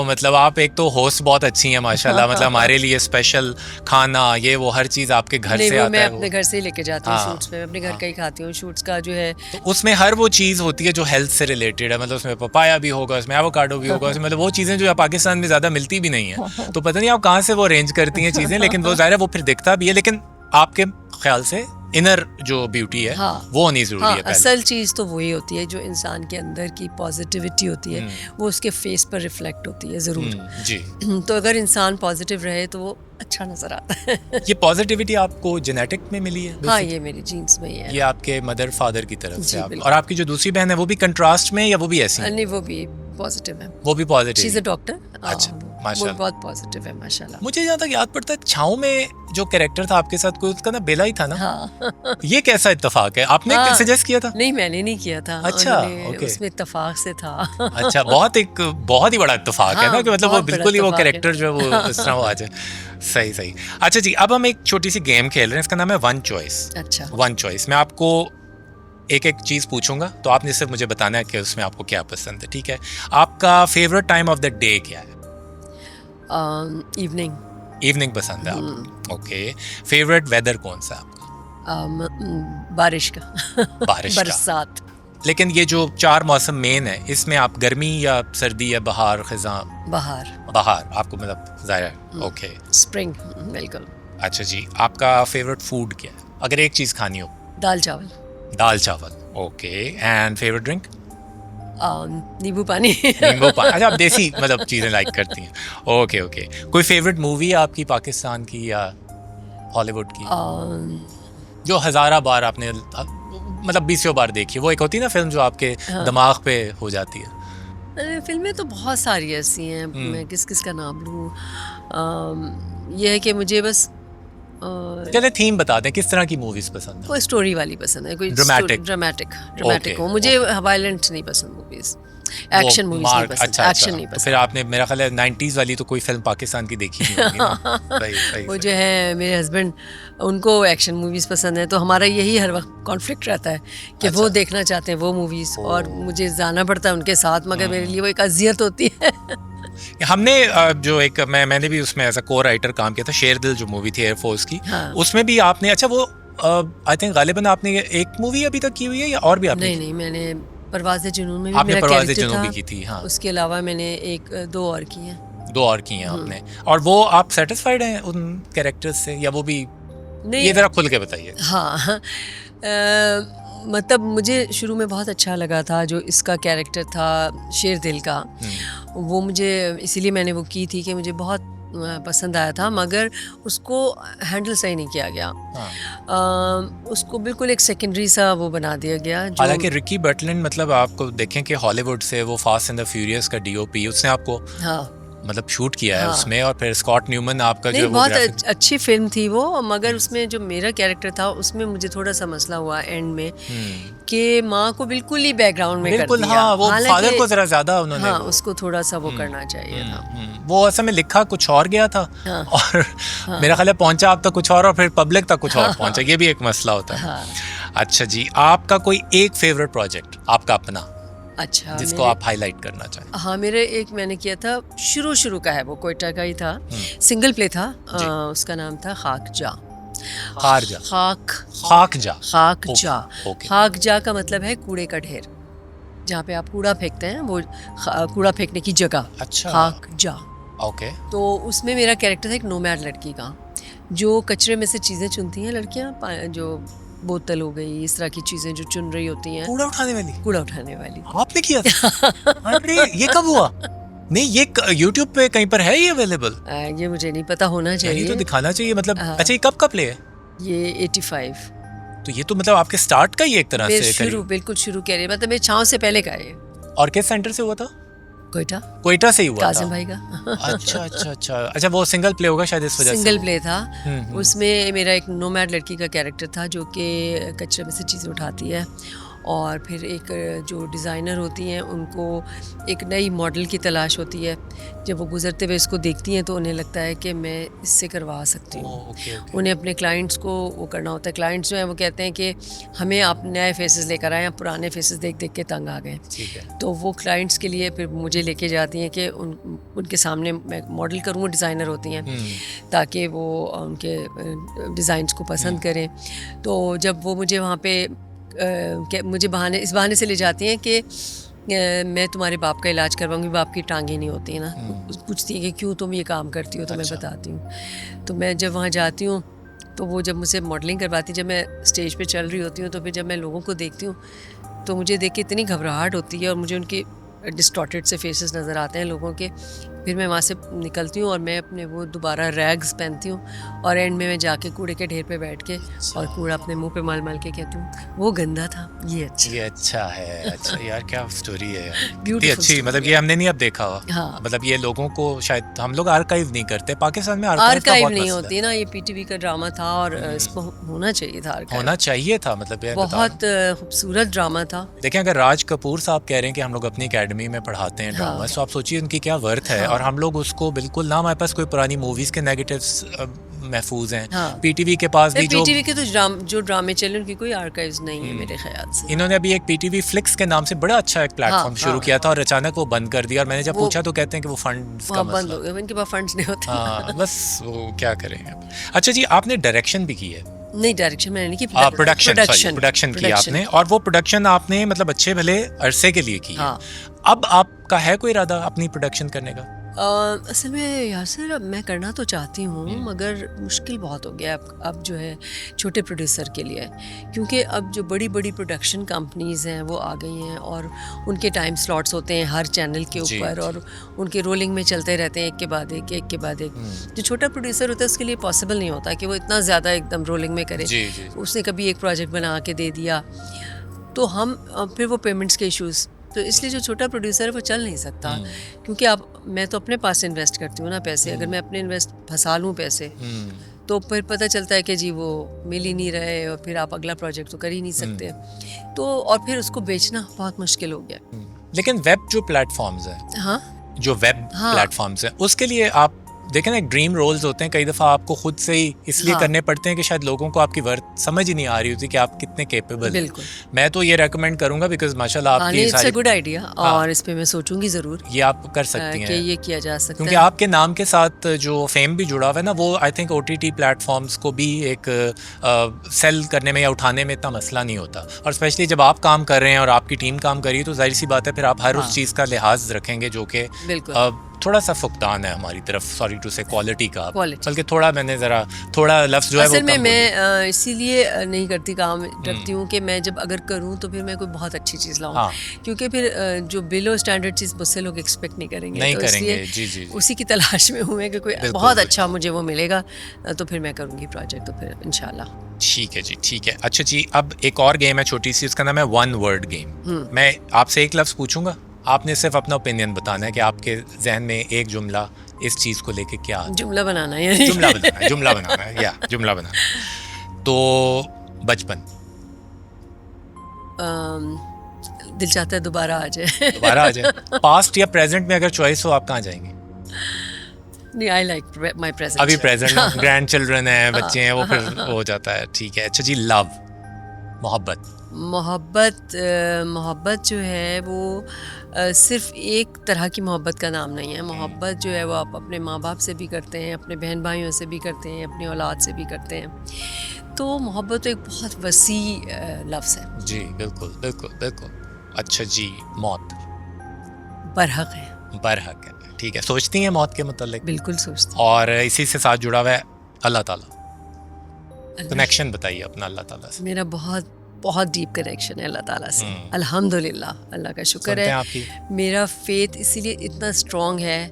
मतलब आप एक तो होस्ट बहुत अच्छी हैं माशाल्लाह, मतलब हमारे लिए स्पेशल खाना ये वो हर चीज़ आपके घर से आता है। मैं अपने घर से ही लेके जाती हूँ शूट्स पे, मैं अपने घर का ही खाती हूँ। शूट्स का जो है तो उसमें हर वो चीज़ होती है जो हेल्थ से रिलेटेड है, मतलब उसमें पपाया भी होगा, उसमें एवोकाडो भी होगा, उसमें मतलब वो चीज़ें जो पाकिस्तान में ज़्यादा मिलती भी नहीं है, तो पता नहीं आप कहाँ से वो अरेंज करती हैं चीज़ें, लेकिन वो ज़ाहिर है वो फिर दिखता भी है। लेकिन आपके ख्याल से इनर जो ब्यूटी है वो होनी जरूरी है। असल चीज़ तो वही होती है जो इंसान के अंदर की पॉजिटिविटी होती है, वो उसके फेस पर रिफ्लेक्ट होती है ज़रूर। जी। तो अगर इंसान पॉजिटिव रहे तो वो अच्छा नजर आता है। ये पॉजिटिविटी आपको जेनेटिक में मिली है? हाँ, ये मेरी जीन्स में ही है। ये आपके मदर फादर की तरफ से और आपकी जो दूसरी बहन है वो भी कंट्रास्ट में या वो भी ऐसी? नहीं, वो भी पॉजिटिव है। वो भी positive? She is a doctor. अच्छा, माशाल्लाह, बहुत पॉजिटिव है माशाल्लाह। मुझे जहाँ तक याद पड़ता है छाँव में जो कैरेक्टर था आपके साथ, कोई उसका ना बेला ही था ना? हाँ। ये कैसा इत्तेफाक है? आपने सजेस्ट किया था? नहीं, मैंने नहीं किया था। अच्छा, ओके। उसमें इत्तेफाक से था। अच्छा, बहुत ही बड़ा इत्तेफाक है ना कि मतलब वो बिल्कुल ही वो कैरेक्टर जो है वो इस तरह वो आ जाए। सही। अच्छा जी, अब हम एक छोटी सी गेम खेल रहे हैं, इसका नाम है वन चॉइस। अच्छा। वन चॉइस, मैं आपको एक चीज़ पूछूंगा तो आपने सिर्फ मुझे बताना है कि उसमें आपको क्या पसंद है, ठीक है? आपका favourite time of the day क्या है? इवनिंग पसंद है आपको? ओके। फेवरेट वेदर कौन सा है आपका? बारिश का। बरसात। लेकिन ये जो 4 मौसम मेन है, इसमें आप गर्मी या सर्दी या बहार, खिज़ां? बहार आपको मतलब ज़ाहिर। ओके। स्प्रिंग, बिल्कुल। अच्छा जी, आपका फेवरेट फूड क्या है अगर एक चीज़ खानी हो? दाल चावल। ओके। And favourite drink? नींबू पानी। अच्छा, आप देसी मतलब चीज़ें लाइक करती हैं। ओके। कोई फेवरेट मूवी आपकी पाकिस्तान की या हॉलीवुड की जो हज़ारा बार आपने मतलब 20 बार देखी? वो एक होती है ना फिल्म जो आपके दिमाग पे हो जाती है। फिल्में तो बहुत सारी ऐसी हैं, मैं किस का नाम लूँ। यह है कि मुझे बस चले थीम बता दें, किस तरह की मूवीज पसंद है? कोई स्टोरी वाली पसंद है, कोई ड्रामेटिक हो। मुझे वायलेंट नहीं पसंद मूवीज, एक्शन मूवीज नहीं पसंद। अच्छा, एक्शन नहीं पसंद। तो फिर आपने मेरा ख्याल है 90s वाली तो कोई फिल्म पाकिस्तान की देखी नहीं होगी ना? सही। वो जो है मेरे हस्बैंड, उनको एक्शन मूवीज पसंद है, तो हमारा यही हर वक्त कॉन्फ्लिक्ट रहता है कि वो देखना चाहते हैं वो मूवीज और मुझे जाना पड़ता है उनके साथ, मगर मेरे लिए वो एक अजियत होती है। हमने जो एक मैंने भी उसमें एज अ को राइटर काम किया था, शेर दिल जो मूवी थी एयरफोर्स की। हाँ। उसमें भी आपने, अच्छा वो आई थिंक गालिबन आपने एक मूवी अभी तक की हुई है या और भी आपने? नहीं, मैंने परवाज़ जुनून में भी आपने परवाज़ जुनून भी की थी? हाँ। उसके अलावा मैंने दो और की हैं। आपने, और वो आप सेटिस्फाइड हैं उन कैरेक्टर्स से या वो भी? नहीं, ये जरा खुल के बताइए। हाँ, मतलब मुझे शुरू में बहुत अच्छा लगा था जो इसका कैरेक्टर था शेर दिल का, वो मुझे इसीलिए मैंने वो की थी कि मुझे बहुत पसंद आया था, मगर उसको हैंडल सही नहीं किया गया। उसको बिल्कुल एक सेकेंडरी सा वो बना दिया गया। हालांकि रिकी बर्टलैंड मतलब आपको देखें कि हॉलीवुड से वो फास्ट एंड द फ्यूरियस का डीओपी, उसने आपको मतलब शूट किया है उसमें, और फिर स्कॉट न्यूमन आपका जो बहुत अच्छी फिल्म थी वो, मगर उसमें जो मेरा कैरेक्टर था उसमें मुझे थोड़ा सा मसला हुआ एंड में कि माँ को बिल्कुल ही बैकग्राउंड में कर दिया। हाँ, वो फादर को जरा ज्यादा उन्होंने उसको थोड़ा सा वो करना चाहिए था। वो असल में लिखा कुछ और गया था और मेरा ख्याल है पहुंचा आप तक कुछ और फिर पब्लिक तक कुछ और पहुंचा, ये भी एक मसला होता है। अच्छा जी, आपका कोई एक फेवरेट प्रोजेक्ट आपका अपना, अच्छा, जिसको आप हाईलाइट करना चाहें? हाँ, मेरे एक मैंने किया था, शुरू का है, वो कोयटा का ही था, सिंगल प्ले था, उसका नाम था खाकजा। खाकजा का मतलब है कूड़े का ढेर, जहाँ पे आप कूड़ा फेंकते हैं, वो कूड़ा फेंकने की जगह। अच्छा, खाकजा। ओके। तो उसमें मेरा कैरेक्टर था एक नोमैड लड़की का, जो कचरे में से चीज़ें चुनती हैं लड़कियाँ, जो बोतल हो गई, इस तरह की चीजें जो चुन रही होती हैं। कूड़ा उठाने वाली आपने किया था? अरे ये कब हुआ? नहीं, ये YouTube पे कहीं पर है ये अवेलेबल? ये मुझे नहीं पता, होना चाहिए तो दिखाना चाहिए मतलब। अच्छा, ये कब का प्ले है? ये 85। तो ये तो मतलब आपके स्टार्ट का ही एक तरह से बिल्कुल शुरू कह रही, मतलब मेरे छाँव से पहले का है। और किस सेंटर से हुआ था? कोयटा से ही हुआ कासिम भाई का। अच्छा, वो सिंगल प्ले होगा शायद, इस वजह से सिंगल प्ले था। उसमें मेरा एक नोमैड लड़की का कैरेक्टर था जो कि कचरे में से चीज़ें उठाती है, और फिर एक जो डिज़ाइनर होती हैं उनको एक नई मॉडल की तलाश होती है। जब वो गुजरते हुए इसको देखती हैं तो उन्हें लगता है कि मैं इससे करवा सकती हूँ। उन्हें अपने क्लाइंट्स को वो करना होता है। क्लाइंट्स जो हैं वो कहते हैं कि हमें आप नए फेसेस लेकर आए, आप पुराने फेसेस देख देख के तंग आ गए। तो वो क्लाइंट्स के लिए फिर मुझे लेके जाती हैं कि उनके सामने मैं मॉडल करूँ, वो डिज़ाइनर होती हैं, ताकि वो उनके डिज़ाइंस को पसंद करें। तो जब वो मुझे वहाँ पे मुझे इस बहाने से ले जाती हैं कि मैं तुम्हारे बाप का इलाज करवाऊंगी, बाप की टांगें नहीं होती ना। पूछती है कि क्यों तुम ये काम करती हो, तो मैं बताती हूँ। तो मैं जब वहाँ जाती हूँ तो वो जब मुझसे मॉडलिंग करवाती, जब मैं स्टेज पे चल रही होती हूँ, तो फिर जब मैं लोगों को देखती हूँ तो मुझे देख के इतनी घबराहट होती है, और मुझे उनके डिस्टॉर्टेड से फेसेस नज़र आते हैं लोगों के। फिर मैं वहाँ से निकलती हूँ और मैं अपने वो दोबारा रैग्स पहनती हूँ, और एंड में मैं जाके कूड़े के ढेर पे बैठ के और कूड़ा अपने मुंह पे माल माल के कहती हूँ वो गंदा था, ये अच्छा है। अच्छा यार, क्या स्टोरी है यार, कितनी अच्छी। मतलब ये हमने नहीं अब देखा हुआ। हाँ, मतलब ये लोगों को शायद हम लोग आर्काइव नहीं करते, पाकिस्तान में आर्काइव नहीं होती ना। ये PTV का ड्रामा था और इसको होना चाहिए था, मतलब बहुत खूबसूरत ड्रामा था। देखें, अगर राज कपूर साहब कह रहे हैं कि हम लोग अपनी अकेडमी में पढ़ाते हैं ड्रामा, तो आप सोचिए उनकी क्या वर्थ है। और हम लोग उसको बिल्कुल ना, हमारे पास कोई पुरानी मूवीज के नेगेटिव्स महफूज हैं। PTV के पास भी PTV के तो जो ड्रामे चले उनकी कोई आर्काइव्स नहीं है मेरे ख्याल से। इन्होंने अभी एक PTV फ्लिक्स के नाम से बड़ा अच्छा एक प्लेटफॉर्म शुरू किया था, और अचानक वो बंद कर दिया। और मैंने जब पूछा तो कहते हैं कि वो फंड्स का बंद हो गया, इनके पास फंड्स नहीं होते। हाँ, बस वो क्या करेंगे। अच्छा जी, आपने डायरेक्शन भी की है? नहीं, डायरेक्शन मैंने नहीं की, प्रोडक्शन की आपने। और वो प्रोडक्शन आपने मतलब अच्छे भले अरसे के लिए की है। अब आपका है कोई इरादा अपनी प्रोडक्शन करने का? असल में यासर मैं करना तो चाहती हूँ, मगर मुश्किल बहुत हो गया अब जो है छोटे प्रोड्यूसर के लिए, क्योंकि अब जो बड़ी बड़ी प्रोडक्शन कंपनीज़ हैं वो आ गई हैं, और उनके टाइम स्लॉट्स होते हैं हर चैनल के ऊपर, और उनके रोलिंग में चलते रहते हैं एक के बाद एक। जो छोटा प्रोड्यूसर होता है उसके लिए पॉसिबल नहीं होता कि वो इतना ज़्यादा एकदम रोलिंग में करे। उसने कभी एक प्रोजेक्ट बना के दे दिया तो हम फिर वो पेमेंट्स के इश्यूज़, तो इसलिए जो छोटा प्रोड्यूसर है वो चल नहीं सकता। क्योंकि मैं तो अपने पास इन्वेस्ट करती हूँ ना पैसे। अगर मैं अपने इन्वेस्ट फंसा लूँ पैसे, तो फिर पता चलता है कि जी वो मिल ही नहीं रहे, और फिर आप अगला प्रोजेक्ट तो कर ही नहीं सकते। तो और फिर उसको बेचना बहुत मुश्किल हो गया। लेकिन वेब जो प्लेटफॉर्म्स हैं, जो वेब प्लेटफॉर्म्स हैं, उसके लिए आप देखें ना, एक ड्रीम रोल्स होते हैं, कई दफ़ा आपको खुद से ही इसलिए करने पड़ते हैं कि शायद लोगों को आपकी वर्थ समझ ही नहीं आ रही होती कि आप कितने केपेबल हैं। मैं तो ये रेकमेंड करूंगा, बिकॉज माशाल्लाह आपकी सारी गुड आइडिया, और इस पे मैं सोचूंगी ज़रूर। ये आप कर सकती हैं कि ये किया जा सकता है, क्योंकि आपके नाम के साथ जो फेम भी जुड़ा हुआ है ना, वो आई थिंक OTT प्लेटफॉर्म्स को भी एक सेल करने में या उठाने में इतना मसला नहीं होता। और स्पेशली जब आप काम कर रहे हैं और आपकी टीम काम कर रही है, तो जाहिर सी बात है फिर आप हर उस चीज़ का लिहाज रखेंगे जो कि थोड़ा सा फुकदान है हमारी तरफ, सॉरी टू से, क्वालिटी का, Quality। बल्कि थोड़ा मैंने ज़रा थोड़ा लफ्ज़ जो है वो असल में कम मैं इसीलिए नहीं करती काम, डरती हूँ कि मैं जब अगर करूँ तो फिर मैं कोई बहुत अच्छी चीज़ लाऊं, हाँ। क्योंकि फिर जो बिलो स्टैंडर्ड चीज़ मुझसे लोग एक्सपेक्ट नहीं करेंगे, नहीं तो करेंगे, इसलिए जी, जी, जी। उसी की तलाश में हूँ मैं कि कोई बिल्कुल, बहुत बिल्कुल। अच्छा मुझे वो मिलेगा तो फिर मैं करूँगी प्रोजेक्ट, तो फिर इंशाल्लाह। ठीक है जी, ठीक है। अच्छा जी, अब एक और गेम है छोटी सी, उसका नाम है वन वर्ड गेम। मैं आपसे एक लफ्ज़ पूछूंगा, आपने सिर्फ अपना ओपिनियन बताना है कि आपके जहन में एक जुमला इस चीज़ को लेके क्या आता है। जुमला बनाना है जुमला बनाना है, जुमला बनाना है, या जुमला बनाना है। तो बचपन, दिल चाहता है दोबारा आ जाए। दोबारा आ जाए। पास्ट या प्रेजेंट में अगर चॉइस हो, आप कहाँ जाएंगे? नहीं, आई लाइक माई प्रेजेंट। अभी प्रेजेंट ना, ग्रैंड चिल्ड्रन है, बच्चे हैं, वो फिर हो जाता है, ठीक है। अच्छा जी, लव, मोहब्बत। मोहब्बत जो है वो सिर्फ एक तरह की मोहब्बत का नाम नहीं है। मोहब्बत जो है वो आप अपने माँ बाप से भी करते हैं, अपने बहन भाइयों से भी करते हैं, अपनी औलाद से भी करते हैं। तो मोहब्बत तो एक बहुत वसी लफ्ज़ है। जी बिल्कुल बिल्कुल बिल्कुल। अच्छा जी, मौत, बरहक है। बरहक है, ठीक है। सोचती हैं मौत के मुतालिक? बिल्कुल सोचती और इसी से साथ जुड़ा हुआ है अल्लाह ताला, हूँ। कनेक्शन बताइए अपना अल्लाह ताला से। मेरा बहुत बहुत डीप कनेक्शन है अल्लाह ताला से, अल्हम्दुलिल्लाह, अल्लाह का शुक्र सुनते हैं है। आपकी। मेरा फेथ इसीलिए इतना स्ट्रॉन्ग है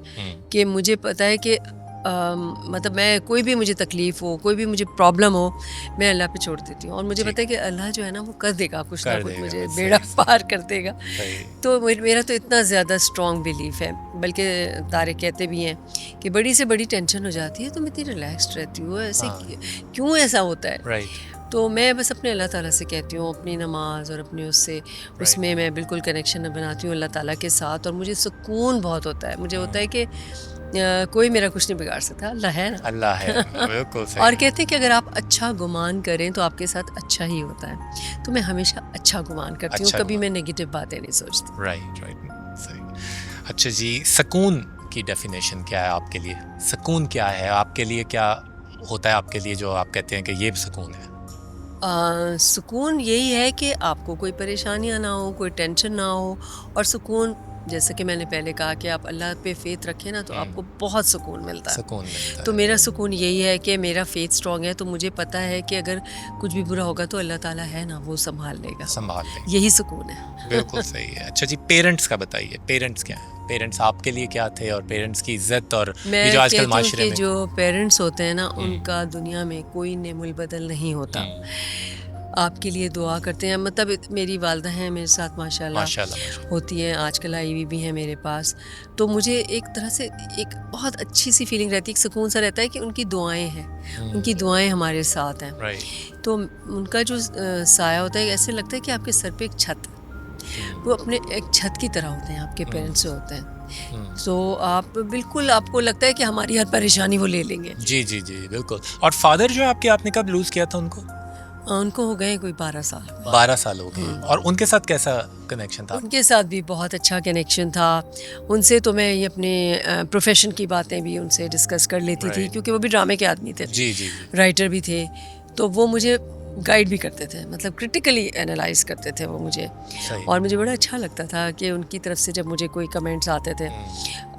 कि मुझे पता है कि मतलब मैं कोई भी मुझे तकलीफ़ हो, कोई भी मुझे प्रॉब्लम हो, मैं अल्लाह पे छोड़ देती हूँ, और मुझे पता है कि अल्लाह जो है ना वो कर देगा कुछ ना कर कुछ, देगा, मुझे सही, बेड़ा पार कर देगा। सही। तो मेरा तो इतना ज़्यादा स्ट्रॉन्ग बिलीफ है, बल्कि तारे कहते भी हैं कि बड़ी से बड़ी टेंशन हो जाती है तो मैं इतनी रिलैक्स्ड रहती हूँ, ऐसे क्यों ऐसा होता है? राइट। तो मैं बस अपने अल्लाह ताला से कहती हूँ, अपनी नमाज और अपने उससे उसमें मैं बिल्कुल कनेक्शन बनाती हूँ अल्लाह ताला के साथ, और मुझे सुकून बहुत होता है। मुझे होता है कि कोई मेरा कुछ नहीं बिगाड़ सकता, अल्लाह है ना। अल्लाह है, बिल्कुल सही। और कहते हैं कि अगर आप अच्छा गुमान करें तो आपके साथ अच्छा ही होता है, तो मैं हमेशा अच्छा गुमान करती हूँ, अच्छा कभी मैं नेगेटिव बातें नहीं सोचती। राइट राइट, सही। अच्छा जी, सुकून की डेफिनेशन क्या है आपके लिए? सुकून क्या है आपके लिए? क्या होता है आपके लिए जो आप कहते हैं कि ये सुकून है? सुकून यही है कि आपको कोई परेशानियाँ ना हो, कोई टेंशन ना हो, और सुकून जैसे कि मैंने पहले कहा कि आप अल्लाह पे फेथ रखें ना तो आपको बहुत सुकून मिलता है। सुकून मिलता है। तो मेरा सुकून यही है कि मेरा फेथ स्ट्रॉन्ग है, तो मुझे पता है कि अगर कुछ भी बुरा होगा तो अल्लाह ताला है ना, वो संभाल लेगा, संभाल लेंगे, यही सुकून है। बिल्कुल सही है। अच्छा जी, पेरेंट्स का बताइए, पेरेंट्स क्या है? पेरेंट्स आपके लिए क्या थे, और पेरेंट्स की इज्जत, और मैं ये जो आजकल कहती हूँ माशरे कि में जो पेरेंट्स होते हैं ना, उनका दुनिया में कोई नेमुल बदल नहीं होता। आपके लिए दुआ करते हैं, मतलब मेरी वालदा हैं मेरे साथ माशाल्लाह माशाल्लाह होती है, आजकल आई हुई भी हैं मेरे पास, तो मुझे एक तरह से एक बहुत अच्छी सी फीलिंग रहती है, एक सुकून सा रहता है कि उनकी दुआएं हैं, उनकी दुआएं हमारे साथ हैं। राइट। तो उनका जो साया होता है, ऐसे लगता है कि आपके सर पे एक छत, वो अपने एक छत की तरह होते हैं, आपके पेरेंट्स जो होते हैं। तो आप बिल्कुल, आपको लगता है कि हमारी हर परेशानी वो ले लेंगे। जी जी जी बिल्कुल। और फादर जो है आपके, आपने कब लूज किया था उनको? उनको हो गए कोई 12 साल। 12 साल हो गए। और उनके साथ कैसा कनेक्शन था? उनके साथ भी बहुत अच्छा कनेक्शन था। उनसे तो मैं ये अपने प्रोफेशन की बातें भी उनसे डिस्कस कर लेती थी, क्योंकि वो भी ड्रामे के आदमी थे, जी जी, राइटर भी थे, तो वो मुझे गाइड भी करते थे, मतलब क्रिटिकली एनालाइज करते थे वो मुझे। सही। और मुझे बड़ा अच्छा लगता था कि उनकी तरफ से जब मुझे कोई कमेंट्स आते थे,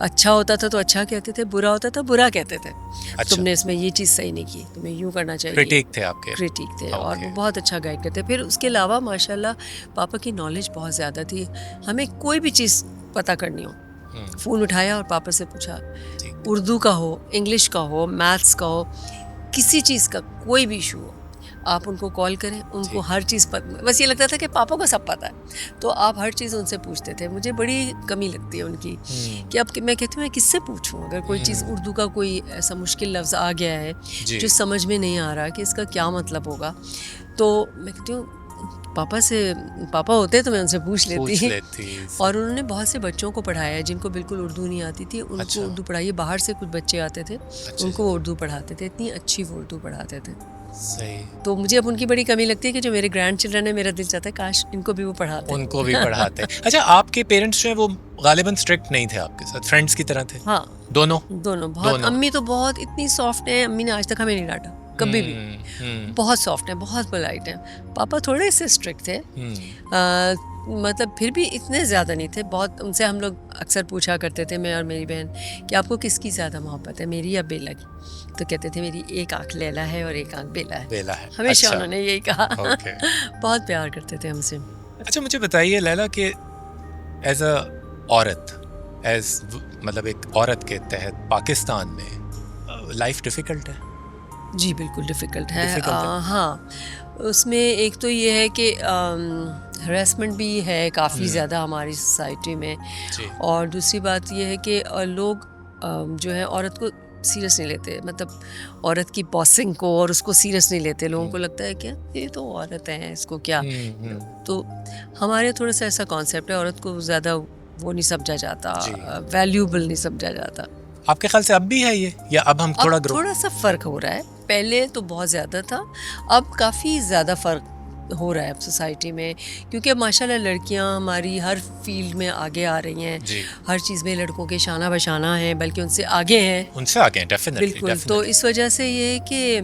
अच्छा होता था तो अच्छा कहते थे, बुरा होता था बुरा कहते थे। अच्छा। तुमने इसमें ये चीज़ सही नहीं की, तुम्हें यूँ करना चाहिए। क्रिटिक थे आपके? क्रिटिक थे, और वो बहुत अच्छा गाइड करते। फिर उसके अलावा माशाल्लाह पापा की नॉलेज बहुत ज़्यादा थी। हमें कोई भी चीज़ पता करनी हो, फ़ोन उठाया और पापा से पूछा, उर्दू का हो, इंग्लिश का हो, मैथ्स का हो, किसी चीज़ का कोई भी इशू हो, आप उनको कॉल करें, उनको हर चीज़ बस ये लगता था कि पापा को सब पता है, तो आप हर चीज़ उनसे पूछते थे। मुझे बड़ी कमी लगती है उनकी कि अब मैं कहती हूँ मैं किससे पूछूं, अगर कोई चीज़ उर्दू का कोई ऐसा मुश्किल लफ्ज़ आ गया है जो समझ में नहीं आ रहा कि इसका क्या मतलब होगा, तो मैं कहती हूँ पापा होते तो मैं उनसे पूछ लेती। और उन्होंने बहुत से बच्चों को पढ़ाया है जिनको बिल्कुल उर्दू नहीं आती थी, उनको उर्दू पढ़ाई है। बाहर से कुछ बच्चे आते थे, उनको वो उर्दू पढ़ाते थे, इतनी अच्छी वो उर्दू पढ़ाते थे। सही। तो मुझे अब उनकी बड़ी कमी लगती है कि जो मेरे ग्रैंड चिल्ड्रन है, मेरा दिल चाहता है काश इनको भी वो पढ़ाते, उनको भी पढ़ाते। अच्छा, आपके पेरेंट्स जो है वो गालिबन स्ट्रिक्ट नहीं थे आपके साथ, फ्रेंड्स की तरह थे? हाँ, दोनों बहुत। अम्मी तो बहुत इतनी सॉफ्ट है, अम्मी ने आज तक हमें नहीं डांटा कभी भी, बहुत सॉफ्ट है, बहुत पोलाइट है। पापा थोड़े से स्ट्रिक्ट थे, मतलब फिर भी इतने ज़्यादा नहीं थे। बहुत उनसे हम लोग अक्सर पूछा करते थे, मैं और मेरी बहन, कि आपको किसकी ज़्यादा मोहब्बत है, मेरी या बेला की? तो कहते थे मेरी एक आँख लैला है और एक आँख बेला है। बेला है, हमेशा अच्छा। उन्होंने यही कहा। ओके। बहुत प्यार करते थे हमसे। अच्छा मुझे बताइए लैला कि एज अ औरत, मतलब एक औरत के तहत पाकिस्तान में लाइफ डिफ़िकल्ट है? जी बिल्कुल डिफ़िकल्ट है। Difficult है। हाँ, उसमें एक तो ये है कि हरेसमेंट भी है काफ़ी ज़्यादा हमारी सोसाइटी में, जी। और दूसरी बात ये है कि लोग जो है औरत को सीरियस नहीं लेते, मतलब औरत की बॉसिंग को और उसको सीरियस नहीं लेते। लोगों को लगता है कि ये तो औरत है, इसको क्या। तो हमारे थोड़ा सा ऐसा कॉन्सेप्ट है, औरत को ज़्यादा वो नहीं समझा जाता, वैल्यूबल नहीं समझा जाता। आपके ख्याल से अब भी है ये, या अब हम थोड़ा अब थोड़ा सा फ़र्क हो रहा है, पहले तो बहुत ज़्यादा था, अब काफ़ी ज़्यादा फ़र्क हो रहा है अब सोसाइटी में, क्योंकि अब माशाल्लाह लड़कियां हमारी हर फील्ड में आगे आ रही हैं। जी। हर चीज़ में लड़कों के शाना बशाना है, बल्कि उनसे आगे हैं। उनसे आगे हैं, डेफिनेटली। बिल्कुल। तो इस वजह से ये है कि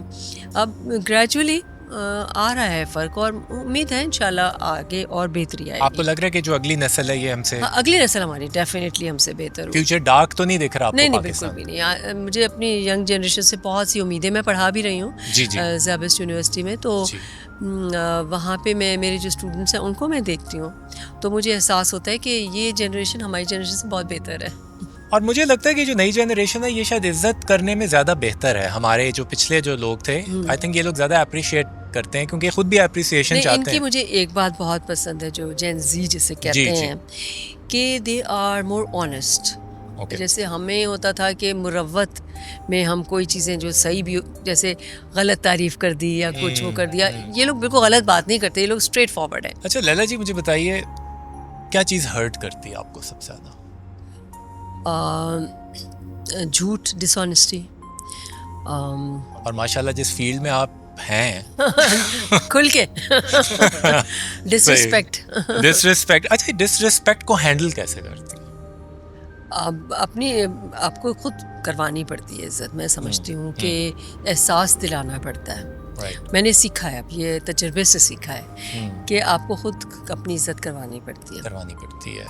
अब ग्रेजुअली आ रहा है फ़र्क, और उम्मीद है इंशाल्लाह आगे और बेहतरी आएगी। आपको लग रहा है कि जो अगली नस्ल है ये हमसे, हाँ, अगली नस्ल हमारी डेफिनेटली हमसे बेहतर होगी। फ्यूचर डार्क तो नहीं दिख रहा आपको? नहीं बिल्कुल पाकिस्तान भी नहीं। मुझे अपनी यंग जनरेशन से बहुत सी उम्मीदें, मैं पढ़ा भी रही हूँ जी जी ज़ाबिस्ट यूनिवर्सिटी में, तो जी। वहाँ पे मैं, मेरे जो स्टूडेंट्स हैं उनको मैं देखती हूँ, तो मुझे एहसास होता है कि ये जनरेशन हमारी जनरेशन से बहुत बेहतर है। और मुझे लगता है कि जो नई जनरेशन है ये शायद इज्जत करने में ज़्यादा बेहतर है। हमारे जो पिछले जो लोग थे, आई थिंक ये लोग ज़्यादा अप्रिशिएट करते हैं, क्योंकि खुद भी अप्रिसिएशन नहीं, चाहते इनकी हैं। मुझे एक बात बहुत पसंद है, जो जेन जी जिसे कहते जी, जी। हैं, कि they are more honest. Okay. जैसे हमें होता था कि मुरव्वत में हम कोई चीज़ें जो सही भी, जैसे गलत तारीफ़ कर दी या कुछ वो कर दिया, ये लोग बिल्कुल गलत बात नहीं करते, ये लोग स्ट्रेट फॉरवर्ड है। अच्छा लैला जी मुझे बताइए, क्या चीज़ हर्ट करती है आपको सबसे ज़्यादा? झूठ, डिसऑनेस्टी। और माशाल्लाह जिस फील्ड में आप हैं खुल के डिसरिस्पेक्ट। डिसरिस्पेक्ट। अच्छा, डिसरिस्पेक्ट को हैंडल कैसे करती हैं? अब अपनी आपको खुद करवानी पड़ती है इज्जत। मैं समझती हूँ कि एहसास दिलाना पड़ता है। राइट। मैंने सीखा है, अब ये तजुर्बे से सीखा है कि आपको खुद अपनी इज्जत करवानी पड़ती है। करवानी पड़ती है।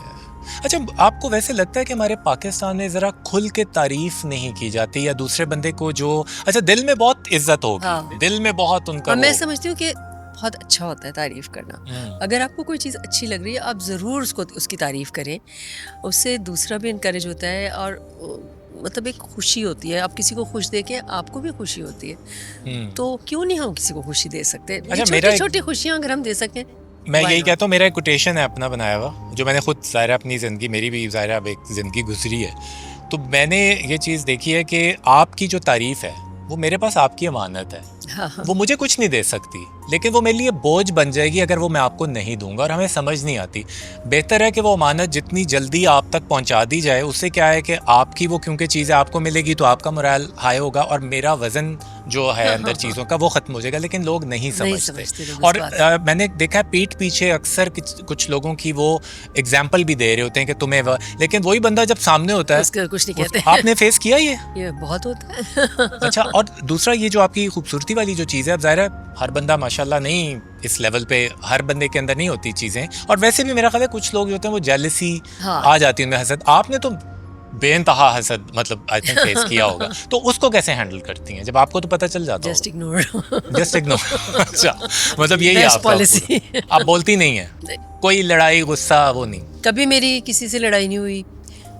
अच्छा, आपको वैसे लगता है कि हमारे पाकिस्तान में ज़रा खुल के तारीफ नहीं की जाती, या दूसरे बंदे को जो, अच्छा दिल में बहुत इज्जत होगी, हाँ। दिल में बहुत उनका और मैं वो- समझती हूँ कि बहुत अच्छा होता है तारीफ़ करना। अगर आपको कोई चीज़ अच्छी लग रही है, आप ज़रूर उसकी तारीफ़ करें, उससे दूसरा भी इनकरेज होता है, और मतलब एक खुशी होती है। आप किसी को खुश देके आपको भी खुशी होती है, तो क्यों नहीं हम किसी को खुशी दे सकते? अच्छा, छोटी छोटी खुशियाँ अगर हम दे सकें। मैं why यही not? कहता हूँ, मेरा एक कोटेशन है अपना बनाया हुआ, जो मैंने खुद ज़ाहिर अपनी ज़िंदगी, मेरी भी ज़ाहिर अब एक ज़िंदगी गुजरी है, तो मैंने ये चीज़ देखी है कि आपकी जो तारीफ़ है वो मेरे पास आपकी अमानत है। हाँ। वो मुझे कुछ नहीं दे सकती, लेकिन वो मेरे लिए बोझ बन जाएगी अगर वो मैं आपको नहीं दूंगा, और हमें समझ नहीं आती। बेहतर है कि वो अमानत जितनी जल्दी आप तक पहुंचा दी जाए। उससे क्या है कि आपकी वो, क्योंकि चीज़ें आपको मिलेगी तो आपका मोरल हाई होगा, और मेरा वज़न जो है अंदर चीज़ों का वो ख़त्म हो जाएगा। लेकिन लोग नहीं समझते। लोग और इस बात। मैंने देखा है पीठ पीछे अक्सर कुछ लोगों की वो एग्जाम्पल भी दे रहे होते हैं कि तुम्हें लेकिन वही बंदा जब सामने होता है उसका कुछ नहीं कहते। आपने फेस किया ये बहुत होता है। अच्छा, और दूसरा ये जो आपकी खूबसूरती वाली जो चीज़ है, अब ज़ाहिर है हर बंदा माशाल्लाह नहीं इस लेवल पे, हर बंदे के अंदर नहीं होती चीज़ें, और वैसे भी मेरा ख्याल है कुछ लोग जो होते हैं वो जेलसी हाँ। आ जाती है उनमें, हसद। आपने तो बेइंतहा हसद मतलब आई थिंक फेस किया होगा, तो उसको कैसे हैंडल करती हैं जब आपको तो पता चल जाता है? Just ignore. Just ignore. अच्छा, मतलब यही है Best आपका policy। पूरा। आप बोलती नहीं है, कोई लड़ाई गुस्सा वो नहीं? कभी मेरी किसी से लड़ाई नहीं हुई,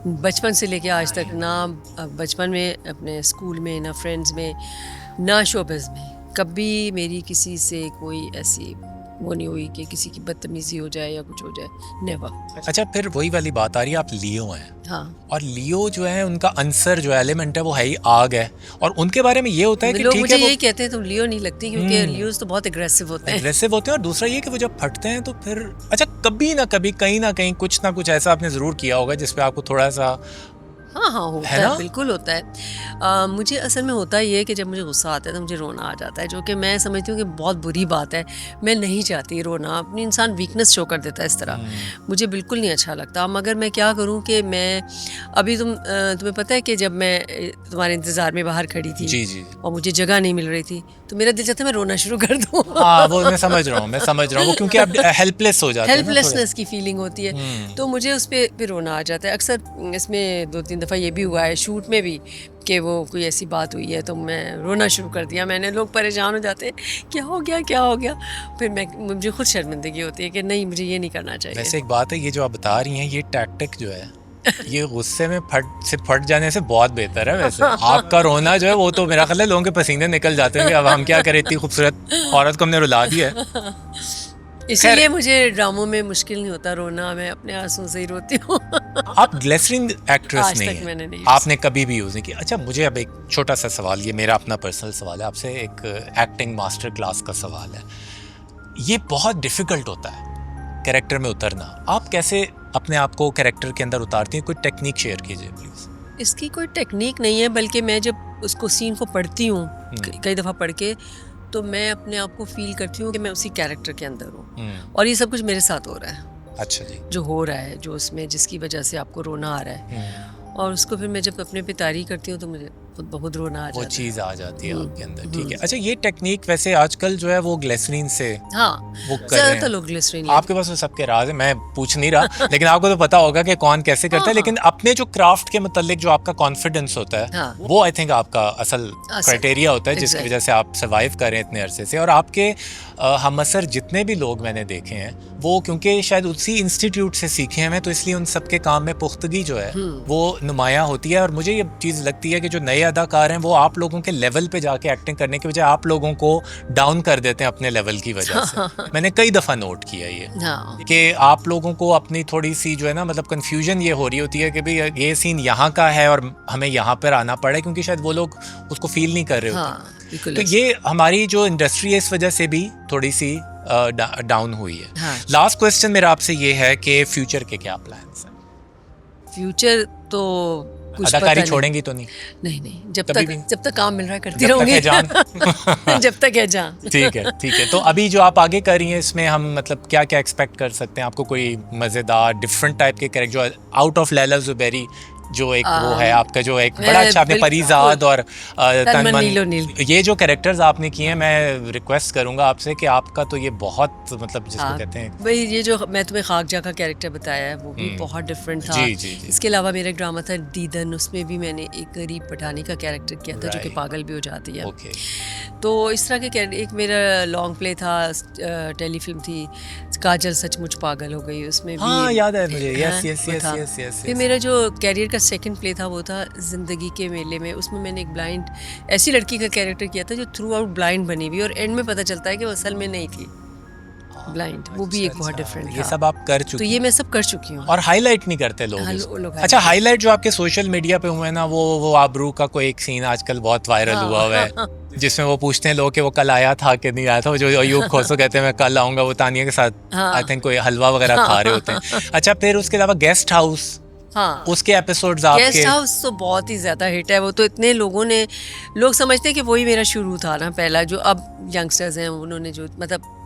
बचपन से लेके आज तक। ना बचपन में अपने स्कूल में, ना फ्रेंड्स में, ना शोबिज़ में, कभी मेरी किसी से कोई ऐसी वो नहीं हुई कि किसी की बदतमीजी हो जाए या कुछ हो जाए। नेवर। अच्छा, फिर वही वाली बात आ रही है, आप लियो हैं। हाँ, और लियो जो है उनका आंसर जो एलिमेंट है वो है ही आग है, और उनके बारे में ये होता है कि लोग ठीक मुझे है यही कहते हैं तुम लियो नहीं लगती, क्योंकि लियोज तो बहुत एग्रेसिव होते हैं। एग्रेसिव होते हैं, और दूसरा ये कि वो जब फटते हैं तो फिर, अच्छा कभी ना कभी कहीं ना कहीं कुछ ना कुछ ऐसा आपने ज़रूर किया होगा जिसपे आपको थोड़ा सा हाँ हाँ होता है है, ना? बिल्कुल होता है। मुझे असल में होता ये है कि जब मुझे गुस्सा आता है तो मुझे रोना आ जाता है, जो कि मैं समझती हूँ कि बहुत बुरी बात है। मैं नहीं चाहती रोना, अपनी इंसान वीकनेस शो कर देता है इस तरह, मुझे बिल्कुल नहीं अच्छा लगता। मगर मैं क्या करूँ कि मैं अभी तुम्हें पता है कि जब मैं तुम्हारे इंतज़ार में बाहर खड़ी थी जी, जी। और मुझे जगह नहीं मिल रही थी, तो मेरा दिल चाहता है मैं रोना शुरू कर दूँ। हाँ, वो मैं समझ रहा हूँ, मैं समझ रहा हूँ। वो क्योंकि आप हेल्पलेस हो जाते हैं ना थोड़े। हेल्पलेसनेस की फीलिंग होती है, तो मुझे उस पे रोना आ जाता है। अक्सर इसमें 2-3 दफ़ा ये भी हुआ है शूट में भी कि वो कोई ऐसी बात हुई है तो मैं रोना शुरू कर दिया मैंने। लोग परेशान हो जाते हैं, क्या हो गया क्या हो गया? फिर मुझे खुद शर्मिंदगी होती है कि नहीं, मुझे ये नहीं करना चाहिए। वैसे एक बात है, ये जो आप बता रही हैं, ये टैक्टिक जो है ये गुस्से में फट जाने से बहुत बेहतर है। वैसे आपका रोना जो है वो तो मेरा ख्याल है लोगों के पसीने निकल जाते हैं कि अब हम क्या करें, इतनी खूबसूरत औरत को हमने रुला दिया है। इसीलिए मुझे ड्रामों में मुश्किल नहीं होता रोना, मैं अपने आंसू से ही रोती हूँ। आप ग्लिसरीन एक्ट्रेस आज नहीं तक है, मैंने नहीं आपने कभी भी यूज़ नहीं किया। अच्छा, मुझे अब एक छोटा सा सवाल, ये मेरा अपना पर्सनल सवाल है आपसे, एक एक्टिंग मास्टर क्लास का सवाल है। ये बहुत डिफ़िकल्ट होता है कैरेक्टर में उतरना, आप कैसे अपने आप को कैरेक्टर के अंदर उतारती हैं? कोई टेक्निक शेयर कीजिए प्लीज़। इसकी कोई टेक्निक नहीं है, बल्कि मैं जब उसको सीन को पढ़ती हूँ कई दफ़ा पढ़ के, तो मैं अपने आप को फील करती हूँ कि मैं उसी कैरेक्टर के अंदर हूँ और ये सब कुछ मेरे साथ हो रहा है। अच्छा जी। जो हो रहा है, जो उसमें जिसकी वजह से आपको रोना आ रहा है, और उसको फिर मैं जब अपने पे तारीफ करती हूँ तो मुझे खुद बहुत रोना आ जाता वो है। चीज़ आ जाती है आपके अंदर, ठीक है। अच्छा, ये टेक्निक वैसे आजकल जो है वो ग्लिसरीन से हाँ, वो कर रहे ज़्यादातर हैं। लोग ग्लिसरीन आपके पास वो सबके राज है, मैं पूछ नहीं रहा लेकिन आपको तो पता होगा कि कौन कैसे करता है। लेकिन अपने जो क्राफ्ट के मतलब जो आपका कॉन्फिडेंस होता है, हाँ। वो आई थिंक आपका असल क्राइटेरिया होता है जिसकी वजह से आप सर्वाइव कर रहे हैं इतने अरसे से। और आपके हमअसर जितने भी लोग मैंने देखे हैं वो क्योंकि शायद उसी इंस्टीट्यूट से सीखे हैं, तो इसलिए उन सबके काम में पुख्तगी जो है वो नुमायाँ होती है। और मुझे ये चीज़ लगती है कि जो नए अदाकार हैं वो आप लोगों के लेवल पे जाके एक्टिंग करने की बजाय आप लोगों को डाउन कर देते हैं अपने लेवल की वजह से। मैंने कई दफ़ा नोट किया ये कि आप लोगों को अपनी थोड़ी सी जो है ना, मतलब कन्फ्यूजन ये हो रही होती है कि भाई ये सीन यहाँ का है और हमें यहाँ पर आना पड़ा है, क्योंकि शायद वो लोग उसको फील नहीं कर रहे होते। तो ये हमारी जो इंडस्ट्री है इस वजह से भी थोड़ी सी डाउन हुई है। लास्ट क्वेश्चन मेरा आपसे ये है कि फ्यूचर के क्या प्लान्स हैं? फ्यूचर तो कुछ अदाकारी छोड़ेंगी तो नहीं? नहीं, जब तक काम मिल रहा है करती रहूंगी। जब तक है जान। ठीक है। तो अभी जो आप आगे कर रही हैं इसमें हम मतलब क्या क्या एक्सपेक्ट कर सकते हैं? आपको कोई मज़ेदार डिफरेंट टाइप के कैरेक्टर जो आउट ऑफ लैला ज़ुबैरी जो एक वो है आपका, जो एक बड़ा अच्छा आपने परिजाद और तनमन, ये जो कैरेक्टर्स आपने किए हैं, मैं रिक्वेस्ट करूंगा आपसे कि आपका तो ये बहुत मतलब जिसको कहते हैं भाई, ये जो मैं तुम्हें खाकजा का कैरेक्टर बताया है वो भी बहुत डिफरेंट था। जी। इसके अलावा मेरा एक ड्रामा था दीदन, उसमें भी मैंने एक गरीब पठानी का कैरेक्टर किया था जो कि पागल भी हो जाती है। तो इस तरह के एक मेरा लॉन्ग प्ले था, टेलीफिल्म थी काजल सचमुच पागल हो गई, उसमें भी हाँ याद है मुझे। यस। फिर मेरा जो कैरियर का सेकंड प्ले था वो था जिंदगी के मेले में, उसमें मैंने एक ब्लाइंड ऐसी लड़की का कैरेक्टर किया था जो थ्रू आउट ब्लाइंड बनी हुई और एंड में पता चलता है कि वो असल में नहीं थी ब्लाइंड। वो भी एक बहुत डिफरेंट था। ये सब आप कर चुकी हैं? तो ये मैं सब कर चुकी हूँ। और हाईलाइट नहीं करते लोग? अच्छा, हाईलाइट जो आपके सोशल मीडिया पे हुए ना, वो आबरू का कोई एक सीन आजकल बहुत वायरल हुआ है जिसमें वो पूछते हैं लोग कि वो कल आया था कि नहीं आया था। वो जो अयूब खोसो कहते हैं मैं कल आऊंगा, वो तानिया के साथ आई थिंक कोई हलवा वगैरह खा रहे होते हैं। अच्छा, फिर उसके अलावा गेस्ट हाउस, उसके एपिसोड्स आपके? गेस्ट हाउस तो बहुत ही ज्यादा हिट है। वो तो इतने लोग समझते हैं कि वही मेरा शुरू था ना पहला, जो अब यंगस्टर्स हैं उन्होंने जो मतलब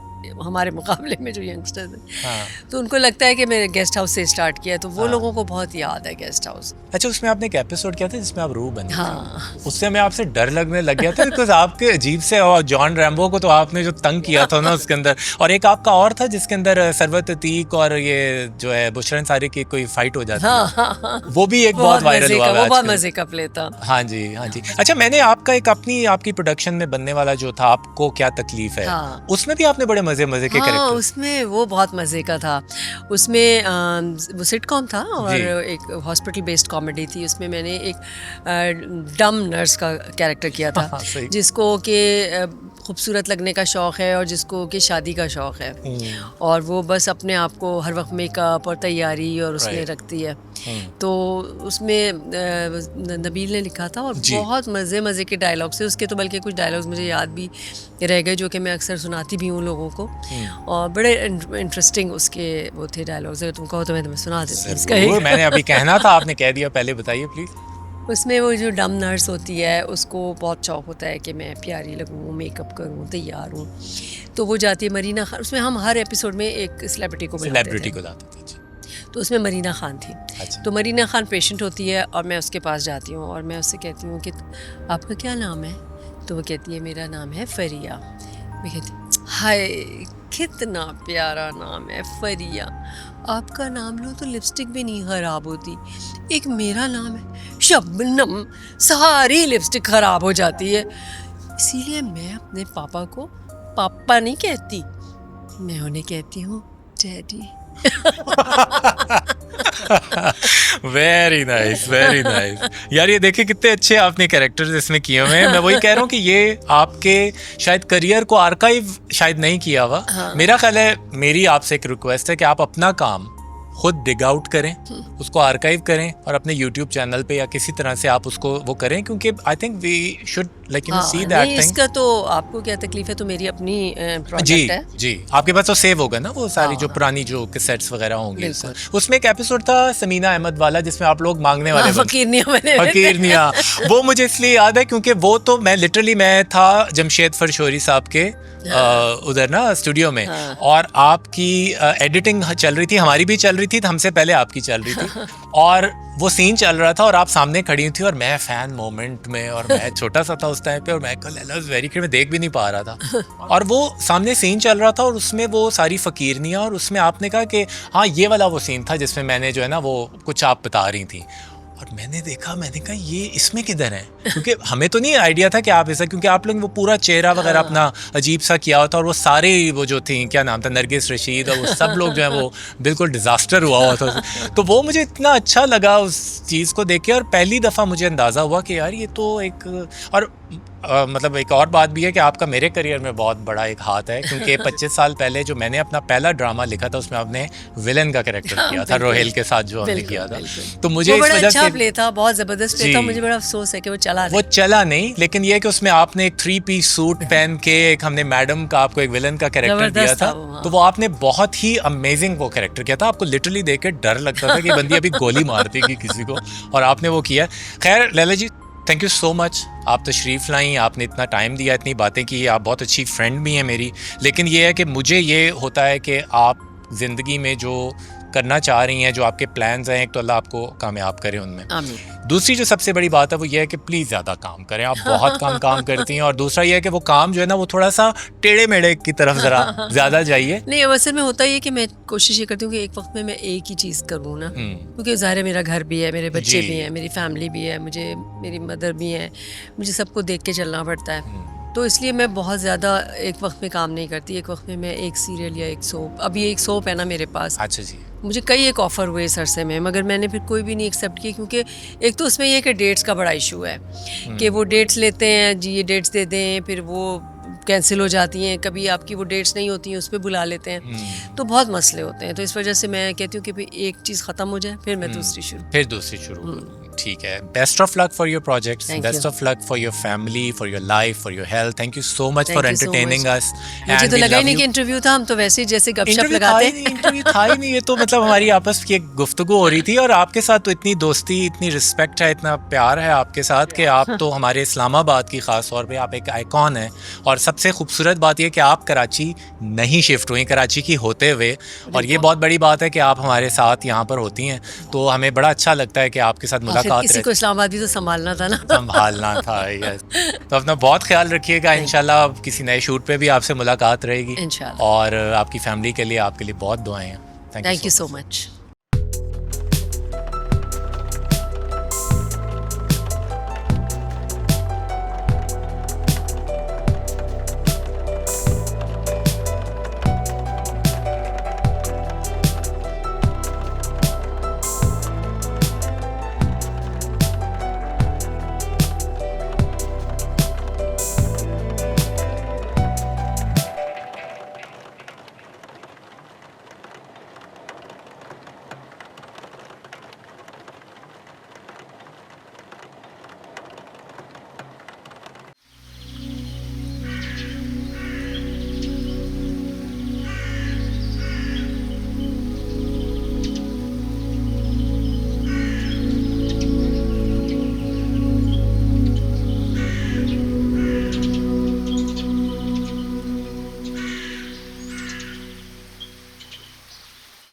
हमारे मुकाबले में जो यंगस्टर्स हैं तो उनको लगता है कि मैंने गेस्ट हाउस से स्टार्ट किया, तो वो लोगों को बहुत याद है गेस्ट हाउस। अच्छा, उसमें आपने एक एपिसोड किया था जिसमें आप रूह बनी थी। उससे मैं आपसे डर लगने लग गया था बिकॉज आपके अजीब से, और जॉन रैम्बो को तो आपने जो तंग किया था ना उसके अंदर, और एक आपका और था जिसके अंदर सरवत अतीक और ये जो है बुशरा अंसारी की कोई फाइट हो जाती है। वो भी एक बहुत वायरल हुआ है, बहुत मजे का प्ले था। हाँ जी। अच्छा, मैंने आपका एक आपकी प्रोडक्शन में बनने वाला जो था आपको क्या तकलीफ है, उसमें भी आपने बड़े मजे के कैरेक्टर। उसमें वो बहुत मजे का था। उसमें वो सिटकॉम था और एक हॉस्पिटल बेस्ड कॉमेडी थी। उसमें मैंने एक डम नर्स का कैरेक्टर किया था जिसको कि खूबसूरत लगने का शौक़ है और जिसको कि शादी का शौक़ है, और वो बस अपने आप को हर वक्त मेकअप और तैयारी और उसमें रखती है। तो उसमें नबील ने लिखा था और बहुत मज़े के डायलॉग से उसके, तो बल्कि कुछ डायलॉग्स मुझे याद भी रह गए जो कि मैं अक्सर सुनाती भी हूँ लोगों को, और बड़े इंटरेस्टिंग उसके वो थे डायलॉग्स। अगर तुम कहो तो मैं तुम्हें सुना देती हूँ इसका एक। मैंने अभी कहना था, आपने कह दिया, पहले बताइए प्लीज। उसमें वो जो डम नर्स होती है उसको बहुत शौक होता है कि मैं प्यारी लगूँ, मेकअप करूँ, तैयार हूँ, तो वो जाती है मरीना खान। उसमें हम हर एपिसोड में एक सेलिब्रिटी को लाते थे। तो उसमें मरीना खान थी। अच्छा। तो मरीना खान पेशेंट होती है और मैं उसके पास जाती हूँ और मैं उससे कहती हूँ कि आपका क्या नाम है? तो वो कहती है मेरा नाम है फरिया। मैं कहती हाय कितना प्यारा नाम है फरिया, आपका नाम लो तो लिपस्टिक भी नहीं ख़राब होती, एक मेरा नाम है शबनम, सारी लिपस्टिक ख़राब हो जाती है। इसीलिए मैं अपने पापा को पापा नहीं कहती, मैं उन्हें कहती हूँ daddy. Very nice, very nice. यार ये देखिए कितने अच्छे आपने कैरेक्टर्स इसमें किए हुए हैं। मैं वही कह रहा हूँ कि ये आपके शायद करियर को आर्काइव शायद नहीं किया हुआ। हाँ। मेरा ख्याल है, मेरी आपसे एक रिक्वेस्ट है कि आप अपना काम खुद डिग आउट करें, उसको आर्काइव करें और अपने YouTube चैनल पे या किसी तरह से आप उसको वो करें, क्योंकि I think we should like you know see that thing. इसका तो आपको क्या तकलीफ है, तो मेरी अपनी प्रोजेक्ट है जी, आपके पास तो सेव होगा ना वो सारी जो हाँ। पुरानी जो कैसेट्स वगैरह होंगे। उसमें एक एपिसोड था समीना अहमद वाला जिसमें आप लोग मांगने वाले फकीरनिया। वो मुझे इसलिए याद है क्योंकि वो तो मैं था जमशेद फरशोरी साहब के उधर ना स्टूडियो में, और आपकी एडिटिंग चल रही थी, हमारी भी चल रही थी, हमसे पहले आपकी चल रही थी, और वो सीन चल रहा था और आप सामने खड़ी थी और मैं फैन मोमेंट में, और मैं छोटा सा था उस टाइम पे, और मैं वेरी क्लियर, मैं देख भी नहीं पा रहा था, और वो सामने सीन चल रहा था और उसमें वो सारी फकीरनियाँ, और उसमें आपने कहा कि हाँ ये वाला वो सीन था जिसमें मैंने जो है ना वो कुछ आप बता रही थी, और मैंने कहा ये इसमें किधर है, क्योंकि हमें तो नहीं आइडिया था कि आप ऐसा, क्योंकि आप लोग वो पूरा चेहरा वगैरह अपना अजीब सा किया होता, और वो सारे वो जो थी क्या नाम था नरगिस रशीद और वो सब लोग जो है वो बिल्कुल डिजास्टर हुआ था। तो वो मुझे इतना अच्छा लगा उस चीज़ को देख के, और पहली दफ़ा मुझे अंदाज़ा हुआ कि यार ये तो एक, और मतलब एक और बात भी है कि आपका मेरे करियर में बहुत बड़ा एक हाथ है, क्योंकि 25 साल पहले जो मैंने अपना पहला ड्रामा लिखा था उसमें आपने विलन का कैरेक्टर किया था, रोहेल के साथ जो हमने किया था। तो मुझे इस वजह से प्ले था, बहुत जबरदस्त प्ले था, मुझे बड़ा अफसोस है कि वो चला नहीं, लेकिन ये कि उसमें आपने एक 3-piece सूट पहन के एक हमने मैडम का आपको एक विलन का कैरेक्टर दिया था, तो वो आपने बहुत ही अमेजिंग वो कैरेक्टर किया था। आपको लिटरली देख के डर लगता था कि बंदी अभी गोली मार देगी किसी को, और आपने वो किया। खैर लैला जी, थैंक यू सो मच, आप तशरीफ़ लाई, आपने इतना टाइम दिया, इतनी बातें की, आप बहुत अच्छी फ्रेंड भी हैं मेरी। लेकिन ये है कि मुझे ये होता है कि आप ज़िंदगी में जो करना चाह रही हैं, जो आपके प्लान्स हैं, एक तो अल्लाह आपको कामयाब करे उनमें। आमीन। दूसरी जो सबसे बड़ी बात है वो ये है कि प्लीज़ ज़्यादा काम करें, आप बहुत कम काम करती हैं, और दूसरा ये है कि वो काम जो है ना वो थोड़ा सा टेढ़े मेढ़े की तरफ ज़रा ज़्यादा जाइए। नहीं, असल में होता ये कि मैं कोशिश ये करती हूँ कि एक वक्त में मैं एक ही चीज़ करूँ ना, क्योंकि ज़ाहिर है मेरा घर भी है, मेरे बच्चे भी हैं, मेरी फैमिली भी है, मुझे मेरी मदर भी है, मुझे सबको देख के चलना पड़ता है, तो इसलिए मैं बहुत ज़्यादा एक वक्त में काम नहीं करती। एक वक्त में मैं एक सीरियल या एक सोप, अभी एक सोप है ना मेरे पास, अच्छा जी, मुझे कई एक ऑफ़र हुए इस अरसे में, मगर मैंने फिर कोई भी नहीं एक्सेप्ट किया, क्योंकि एक तो उसमें ये कि डेट्स का बड़ा इशू है कि वो डेट्स लेते हैं जी, ये डेट्स दे दें, फिर वो कैंसिल हो जाती हैं, कभी आपकी वो डेट्स नहीं होती हैं उस पर बुला लेते हैं, तो बहुत मसले होते हैं। तो इस वजह से मैं कहती हूँ कि भाई एक चीज़ ख़त्म हो जाए फिर मैं दूसरी शुरू। ठीक है, best of luck for your projects, best of luck for your family, for your life, for your health. Thank you so much for entertaining us. मुझे तो लगा ही नहीं कि इंटरव्यू था, हम तो वैसे ही जैसे गपशप लगाते हैं। इंटरव्यू था ही नहीं, ये तो मतलब हमारी आपस की एक गुफ्तगू हो रही थी, और आपके साथ तो इतनी दोस्ती, इतनी रिस्पेक्ट है, इतना प्यार है आपके साथ कि आप तो हमारे इस्लामाबाद की ख़ास तौर पे आप एक आइकॉन है। और सबसे खूबसूरत बात यह कि आप कराची नहीं शिफ्ट हुई, कराची की होते हुए, और ये बहुत बड़ी बात है कि आप हमारे साथ यहाँ पर होती हैं, तो हमें बड़ा अच्छा लगता है कि आपके साथ मुलाकात। किसी को इस्लामाबाद भी तो संभालना था ना, संभालना था। यस, तो अपना बहुत ख्याल रखिएगा। इंशाल्लाह किसी नए शूट पे भी आपसे मुलाकात रहेगी, इंशाल्लाह, और आपकी फैमिली के लिए, आपके लिए बहुत दुआएं हैं। Thank you so much.